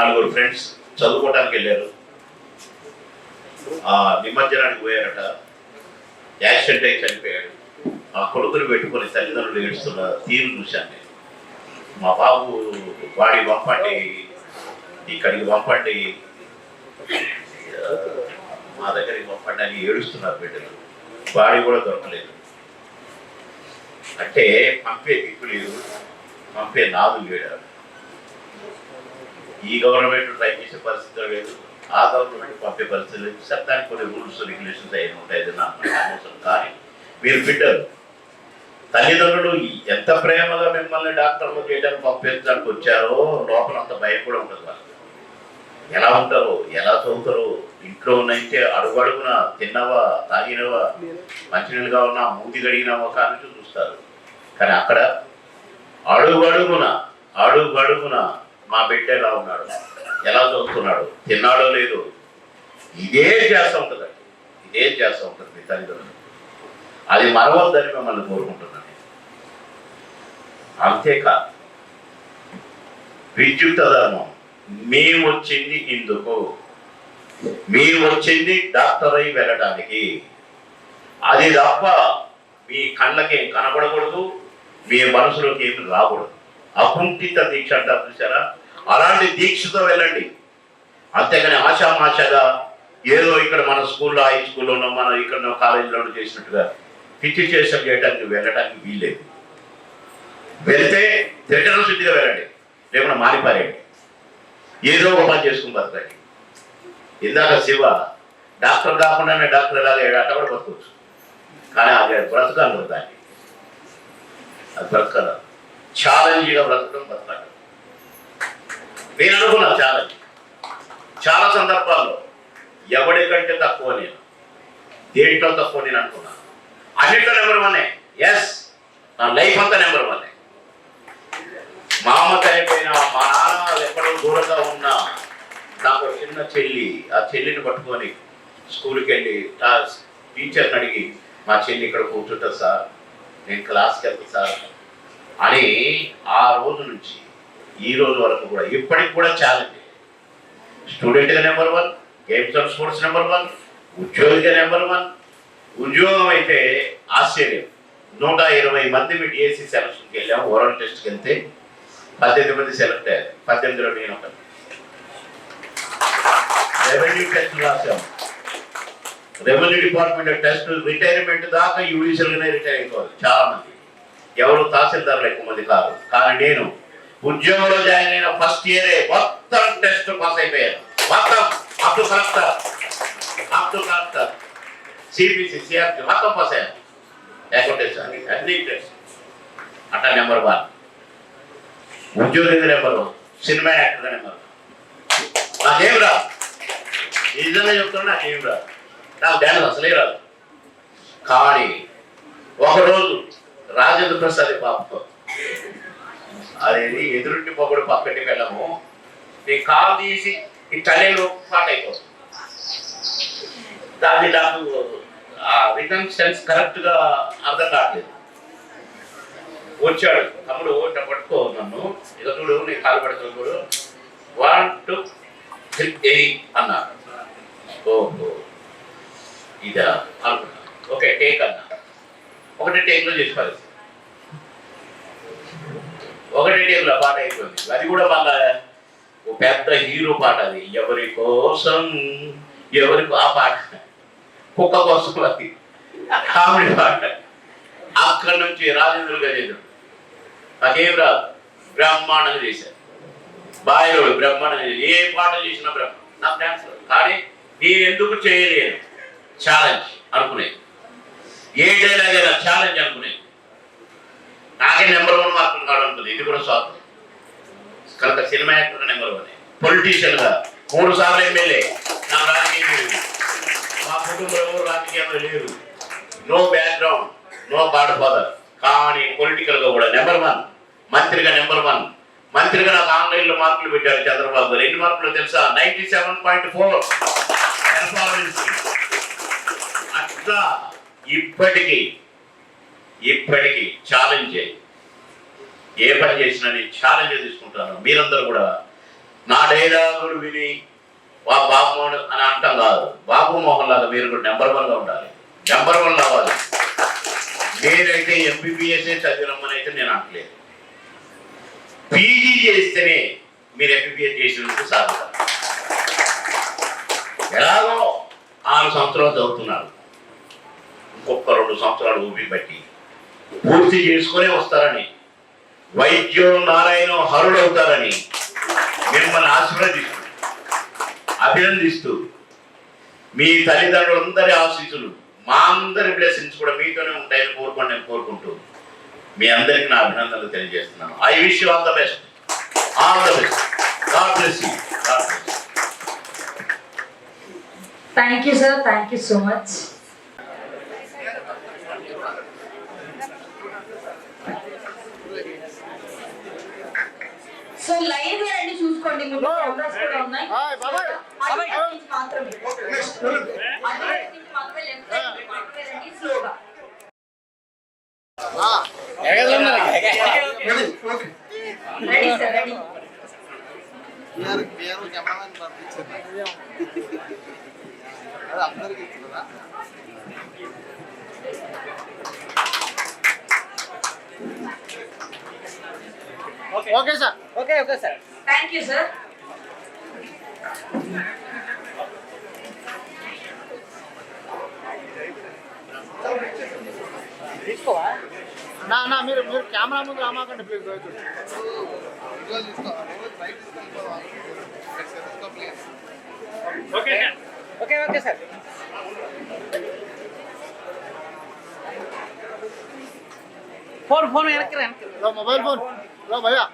4 ఫ్రెండ్స్ చదువుకోవడానికి వెళ్ళారు. ఆ నిమజ్జనానికి పోయారట. యాక్సిడెంట్ అయి చనిపోయాడు. ఆ కొడుకుని పెట్టుకొని తల్లిదండ్రులు ఏడుస్తున్న తీరు చూశాను నేను. మా బాబు వాడి పంపండి, ఇక్కడికి పంపండి, మా దగ్గరికి పంపండి అని ఏడుస్తున్నారు బిడ్డలు. వాడి కూడా దొరకలేదు. అంటే పంపే దిక్కు లేదు, పంపే నాదు లేడు. ఈ గవర్నమెంట్ ట్రై చేసే పరిస్థితి లేదు, ఆ గవర్నమెంట్ పంపే పరిస్థితి లేదు. సార్ దానికి కొన్ని రూల్స్ రెగ్యులేషన్స్ అయినా ఉంటాయి, నాకు అవసరం. కానీ మీరు బిడ్డలు, తల్లిదండ్రులు ఎంత ప్రేమగా మిమ్మల్ని డాక్టర్లు చేయడానికి పంపించడానికి వచ్చారో లోపల అంత భయం కూడా ఉంటుంది. వాళ్ళు ఎలా ఉంటారో, ఎలా చదువుతారో, ఇంట్లో ఉన్నైతే అడుగడుగున తిన్నవా, తాగినవా, మంచినీళ్ళుగా ఉన్నా, మూతి గడిగినవా కానీ చూస్తారు. కానీ అక్కడ అడుగడుగున మా బిడ్డ ఎలా ఉన్నాడు, ఎలా చదువుతున్నాడు, తిన్నాడో లేదో, ఇదే చేస్తూ ఉంటుంది, ఇదే చేస్తూ ఉంటుంది మీ తల్లిదండ్రులు. అది మరవద్దని మిమ్మల్ని కోరుకుంటున్నాను. అంతేకాదు, విద్యుత్ ధర్మం మేము వచ్చింది ఇందుకు, మేము వచ్చింది డాక్టర్ అయి వెళ్ళడానికి. అది తప్ప మీ కళ్ళకేం కనబడకూడదు, మీ మనసులోకి ఏమి రాకూడదు. అకుంఠిత దీక్ష అంటారు చూసారా, అలాంటి దీక్షతో వెళ్ళండి. అంతేగాని ఆశామాషగా ఏదో ఇక్కడ మన స్కూల్లో, హై స్కూల్లోనో మన ఇక్కడ కాలేజీలోనో చేసినట్టుగా పిచ్చి చేష్టం చేయడానికి వెళ్ళడానికి వీల్లేదు. వెళ్తే త్రికరణ శుద్ధిగా వెళ్ళండి, లేకుండా మారిపారేయండి, ఏదో ఒక పని చేసుకుని బతకండి. ఇందాక శివ డాక్టర్ కాకుండానే డాక్టర్ ఎలాగ అట్ట కూడా బతకవచ్చు, కానీ అది బ్రతకాలి, దాన్ని అది బ్రతకాల. ఛాలెంజ్గా బ్రతకడం బతకాలి. నేను అనుకున్నాను ఛాలెంజ్ చాలా సందర్భాల్లో, ఎవరికంటే తక్కువ నేను, దేంట్లో తక్కువ నేను అనుకున్నాను. అన్నింటిలో నెంబర్ వన్నే. ఎస్, నా లైఫ్ అంతా నెంబర్ వన్నే. మా అమ్మ చనిపోయినా, మా నాన్న ఎక్కడో దూరంగా ఉన్నా, నాకు చిన్న చెల్లి, ఆ చెల్లిని పట్టుకొని స్కూల్కి వెళ్ళి టీచర్ని అడిగి, మా చెల్లి ఇక్కడ కూర్చుంటుంది సార్, నేను క్లాస్కి వెళ్తాను సార్ అని ఆ రోజు నుంచి ఈ రోజు వరకు కూడా ఇప్పటికి కూడా ఛాలెంజ్. స్టూడెంట్గా number one, games and sports number one, ఉద్యోగిగా నెంబర్ వన్. ఉద్యోగం అయితే ఆశ్చర్యం, 120 మంది మీ డిఎస్సి సెలక్షన్కి వెళ్ళాము. ఓరల్ టెస్ట్కి వెళ్తే 18 మంది సెలెక్ట్ అయ్యారు. 18లో నేను ఒకటి. రెవెన్యూ టెస్ట్ రాశాము. రెవెన్యూ డిపార్ట్మెంట్ టెస్ట్ రిటైర్మెంట్ దాకా యూడిషియల్గానే రిటైర్ అయిపోవాలి చాలా మంది. ఎవరు తహసీల్దారులు ఎక్కువ మంది కాదు. కానీ నేను ఉద్యోగంలో జాయిన్ అయిన ఫస్ట్ ఇయరే మొత్తం టెస్ట్ పాస్ అయిపోయాను. మొత్తం up to collector, CPC, CRP మొత్తం పాస్ అయ్యాను. అకౌంటెన్స్ అన్ని టెస్ట్. అట్లా నెంబర్ వన్. ఉద్యోగిగా నెంబర్ వన్, సినిమా యాక్టర్గా నెంబర్ వన్. నాకేం రాదు, నిజంగా చెప్తున్నా, నాకేం రాదు. నాకు డ్యాన్స్ అసలే రాదు. కానీ ఒకరోజు రాజేంద్ర ప్రసాద్ పాప అదేది ఎదురుంటి పొగడు పక్కటి వెళ్ళము, నీ కాలు తీసి ఈ తల్లిలో పాట అయిపోతుంది. దాన్ని నాకు ఆ రిటర్న్ సెన్స్ కరెక్ట్గా అర్థం కావట్లేదు. వచ్చాడు, తమ్ముడు ఇట్లా పట్టుకో నన్ను, ఇక చూడు నీ కాలు పడుతుంది చూడు, 1 2 3 8 అన్నారు. ఓహో ఇదా అనుకున్నా. ఓకే టేక్ అన్నా. ఒకటే టేక్లో చేసి పరిస్థితి, ఒకటే టేక్లో పాట అయిపోయింది. అది కూడా మళ్ళా పెద్ద హీరో పాట, అది ఎవరి కోసం ఆ పాట, కుక్క కోసం, అది కామెడీ పాట. అక్కడి నుంచి రాజేంద్ర గారు చేశాడు. నాకేం రాదు, బ్రహ్మాండంగా చేశారు. బాయిలో బ్రహ్మాండంగా చేశారు. ఏ పాట చేసినా నాకు డాన్స్ రాదు. కానీ నేను ఎందుకు చేయలేను, ఛాలెంజ్ అనుకునేది. ఏ డైలాగ్ అయినా ఛాలెంజ్ అనుకునేది. నాకే నెంబర్ వన్ మార్కులు కావడం అనుకుంది. ఇది కూడా స్వార్థం. కనుక సినిమా యాక్టర్ నెంబర్ వన్, పొలిటీషియన్గా 3 సార్లు ఎమ్మెల్యే. నా రాజకీయం లేదు, మా కుటుంబంలో ఎవరు రాజకీయంలో లేరు, no background, no god father. కానీ పొలిటికల్గా కూడా నెంబర్ వన్, మంత్రిగా నెంబర్ వన్. మంత్రిగా నాకు ఆన్లైన్లో మార్కులు పెట్టారు చంద్రబాబు గారు. ఎన్ని మార్కులు తెలుసా? 97.4 పెర్ఫార్మెన్స్. అట్లా ఇప్పటికీ ఛాలెంజ్ ఏ పని చేసినా నేను ఛాలెంజ్ తీసుకుంటాను. మీరందరూ కూడా నా డైలాగులు విని బాబుమోహన్ అని అంటాం కాదు, బాబు మోహన్ లాగా మీరు కూడా నెంబర్ వన్గా ఉండాలి, నెంబర్ వన్ అవ్వాలి. నేనైతే ఎంబీబీఎస్ఏ చదివినమ్మని అయితే నేను అనట్లేదు. పీజీ చేస్తేనే మీరు ఎంబీబీఎస్ చేసినందుకు సాధన. ఎలాగో 6 సంవత్సరాలు చదువుతున్నారు, ఇంకొక 2 సంవత్సరాలు ఊపి బట్టి పూర్తి చేసుకునే వస్తారని, వైద్యం నారాయణ హరుడవుతారని మిమ్మల్ని అభినందిస్తూ మీ తల్లిదండ్రులందరి ఆశీస్సులు, మా అందరి బ్లెస్సింగ్స్ కూడా మీతోనే ఉంటాయని కోరుకుంటూ మీ అందరికీ నా అభినందనలు తెలియజేస్తున్నాను. I wish you all the best, all the best. God bless you. Thank you sir, thank you so much. So live గా రండి, చూసుకోండి, ముందు కెమెరాస్ కూడా ఉన్నాయి. అటువైపు నుంచి మాత్రమే ఓకే నెక్స్ట్ వెళ్ళండి. అటువైపు నుంచి మాత్రమే లెఫ్ట్ సైడ్ మాత్రమే రండి స్లోగా. Ready okay ready sir ready. Okay sir. Thank you sir. నా మీరు కెమెరా ముందు రామాకండి ప్లీజ్. Okay sir. ఫోన్ వెనక్కి మొబైల్ ఫోన్ భయ్యా.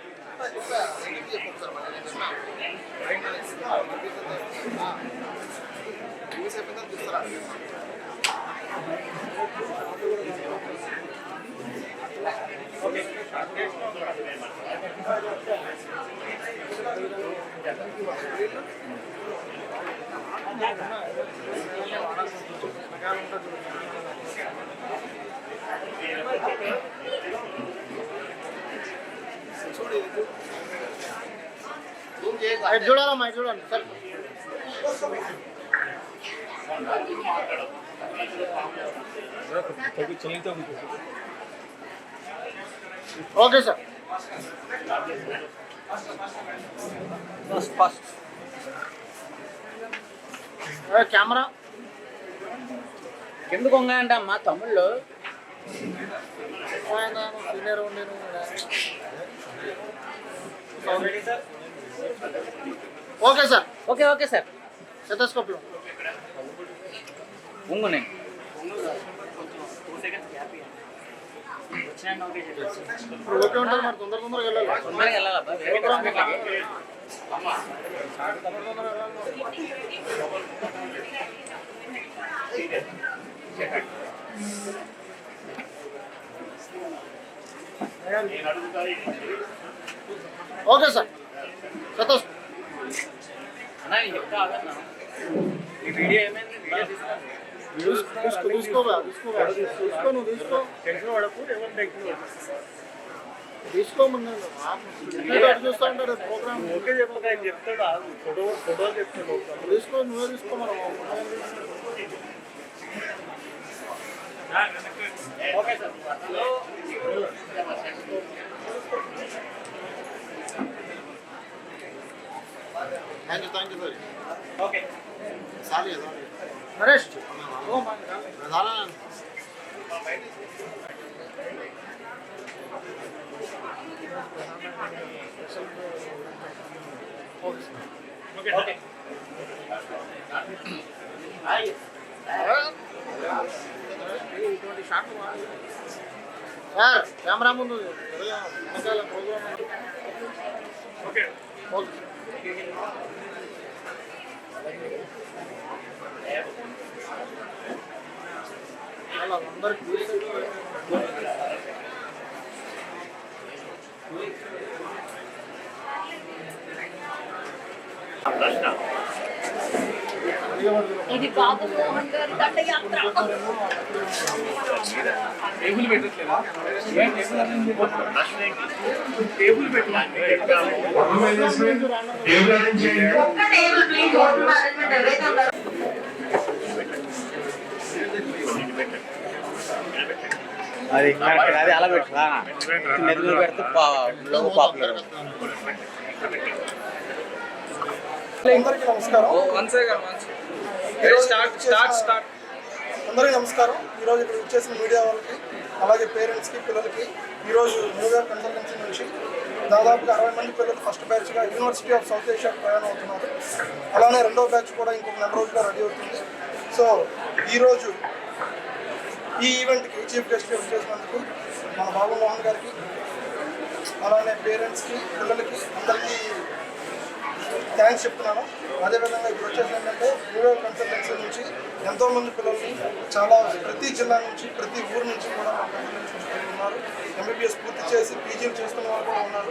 చూడాలమ్మా చూడండి సార్. Okay sir. కెమెరా ఎందుకు వంగాయంట అమ్మా తమ్ముళ్ళు? సీనియర్ ఉండి ఓకే సార్. Okay sir. స్టెథోస్కోప్లో ఉంగు నేను ఇప్పుడు ఓకే ఉంటుంది మరి. తొందరగా వెళ్ళాలి. తొందరగా వెళ్ళాలబ్బా. వేరే హాస్పిటల్కి. Okay sir. స్టెథోస్కోప్ అన్నా నేను చెప్తా ఆగన్నా. ఈ వీడియో ఏమైంది? వీడియో తీసుకో నువ్వు తీసుకో ముందు చూస్తా ఉంటారు ప్రోగ్రామ్. ఓకే చెప్తాడు ఫోటో చెప్తాడు. తీసుకో నువ్వే తీసుకో. మనం okay sir. Thank you sir. Okay Naresh okay. ఇటువంటి షాట్లు సార్. కెమెరా ముందు ప్రోగ్రామ్. ఓకే. ఓకే అందరికి ఇది బాబు మోహన్ గారి దండయాత్ర. టేబుల్ పెట్టట్లేదా? టేబుల్ ఒక్క టేబుల్ ప్లీజ్. హోటల్ మేనేజ్మెంట్ ఎవరైతే ఉన్నారో అది అలా పెట్టరా నెదురు పెడితే లోగో పాపులర్. అందరికీ నమస్కారం. అందరికీ నమస్కారం. ఈరోజు ఇక్కడ వచ్చేసిన మీడియా వాళ్ళకి, అలాగే పేరెంట్స్కి, పిల్లలకి ఈరోజు న్యూయార్క్ కన్సల్టెన్సీ నుంచి దాదాపుగా 60 మంది పిల్లలు ఫస్ట్ బ్యాచ్గా యూనివర్సిటీ ఆఫ్ సౌత్ ఏషియాకు ప్రయాణం అవుతున్నారు. అలానే రెండో బ్యాచ్ కూడా ఇంకొక 4 రోజుల్లో రెడీ అవుతుంది. సో ఈరోజు ఈ ఈవెంట్కి చీఫ్ గెస్ట్గా వచ్చేసినందుకు మన బాబు మోహన్ గారికి, అలానే పేరెంట్స్కి, పిల్లలకి అందరికీ థ్యాంక్స్ చెప్తున్నాను. అదేవిధంగా ఇప్పుడు వచ్చేసి ఏంటంటే న్యూయార్క్ కన్సల్టెన్సీ నుంచి ఎంతోమంది పిల్లల్ని చాలా ప్రతి జిల్లా నుంచి, ప్రతి ఊరు నుంచి కూడా మా కన్సల్టెన్సీ నుంచి ఉన్నారు. ఎంబీబీఎస్ పూర్తి చేసి పీజీలు చేస్తున్న వాళ్ళు కూడా ఉన్నారు.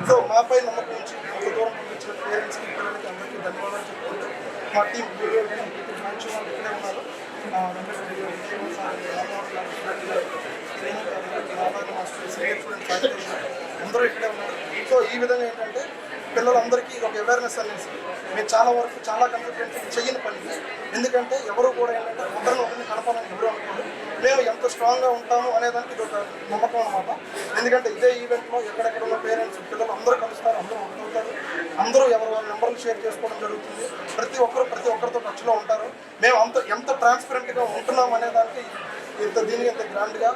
సో మాపై నమ్మకం నుంచి ఇంత దూరం పంపించిన పేరెంట్స్కి, పిల్లలకి అందరికీ ధన్యవాదాలు చెప్పుకుంటూ మా టీం మంచి వాళ్ళు ఇక్కడే ఉన్నారు. వెంకటరెడ్డి గారు, విజయ్ సార్, రామమోహన్ గారు, సురేష్ గారు, శ్రీను గారు, నారాయణ మాస్టర్, సీనియర్ స్టూడెంట్ సాహిత్య గారు అందరూ ఇక్కడే ఉన్నారు. సో ఈ విధంగా ఏంటంటే పిల్లలందరికీ ఒక అవేర్నెస్ అనేసి మేము చాలా వరకు చాలా కన్సిడరెన్స్ చేయని పని. ఎందుకంటే ఎవరు కూడా ఏంటంటే ఒకరిని కలపాలని ఎవరు అనుకోరు. మేము ఎంత స్ట్రాంగ్గా ఉంటాము అనేదానికి ఇది ఒక నమ్మకం అనమాట. ఎందుకంటే ఇదే ఈవెంట్లో ఎక్కడెక్కడ ఉన్న పేరెంట్స్ పిల్లలు అందరూ కలుస్తారు, అందరూ ఒకటవుతారు, అందరూ ఎవరు వాళ్ళ నెంబర్లు షేర్ చేసుకోవడం జరుగుతుంది. ప్రతి ఒక్కరితో టచ్లో ఉంటారు. మేము ఎంత ట్రాన్స్పరెంట్గా ఉంటున్నాం అనేదానికి ఇంత గ్రాండ్గా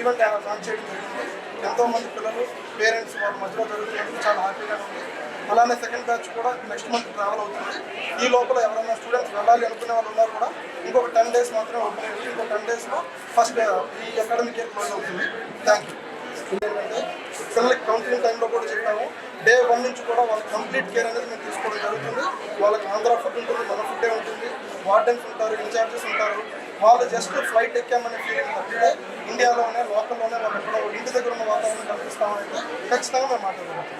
ఈవెంట్ లాంచ్ చేయడం జరిగింది. ఎంతోమంది పిల్లలు పేరెంట్స్ వాళ్ళ మధ్యలో జరుగుతున్నందుకు చాలా హ్యాపీగా ఉంది. అలానే సెకండ్ బ్యాచ్ కూడా నెక్స్ట్ మంత్ ట్రావెల్ అవుతుంది. ఈ లోపల ఎవరైనా స్టూడెంట్స్ వెళ్ళాలి అనుకునే వాళ్ళు ఉన్నారు కూడా ఇంకొక 10 days మాత్రమే ఓపెన్ అయ్యింది. ఇంకో 10 daysలో ఫస్ట్ ఈ అకాడమిక్ ఇయర్ క్లోజ్ అవుతుంది. Thank you. ఎందుకంటే పిల్లలకి కౌన్సిలింగ్ టైంలో కూడా చెప్పాము, Day 1 నుంచి కూడా వాళ్ళకి కంప్లీట్ కేర్ అనేది మేము తీసుకోవడం జరుగుతుంది. వాళ్ళకి ఆంధ్ర ఫుడ్ ఉంటుంది, మన ఫుడ్డే ఉంటుంది, వార్డెన్స్ ఉంటారు, ఇన్ఛార్జెస్ ఉంటారు. వాళ్ళు జస్ట్ ఫ్లైట్ ఎక్కామనే ఫీలింగ్ తప్పితే ఇండియాలోనే లోకల్లోనే వాళ్ళు ఎక్కడో ఇంటి దగ్గర ఉన్న వాతావరణం కల్పిస్తామంటే ఖచ్చితంగా మేము మాట్లాడగలుగుతాం.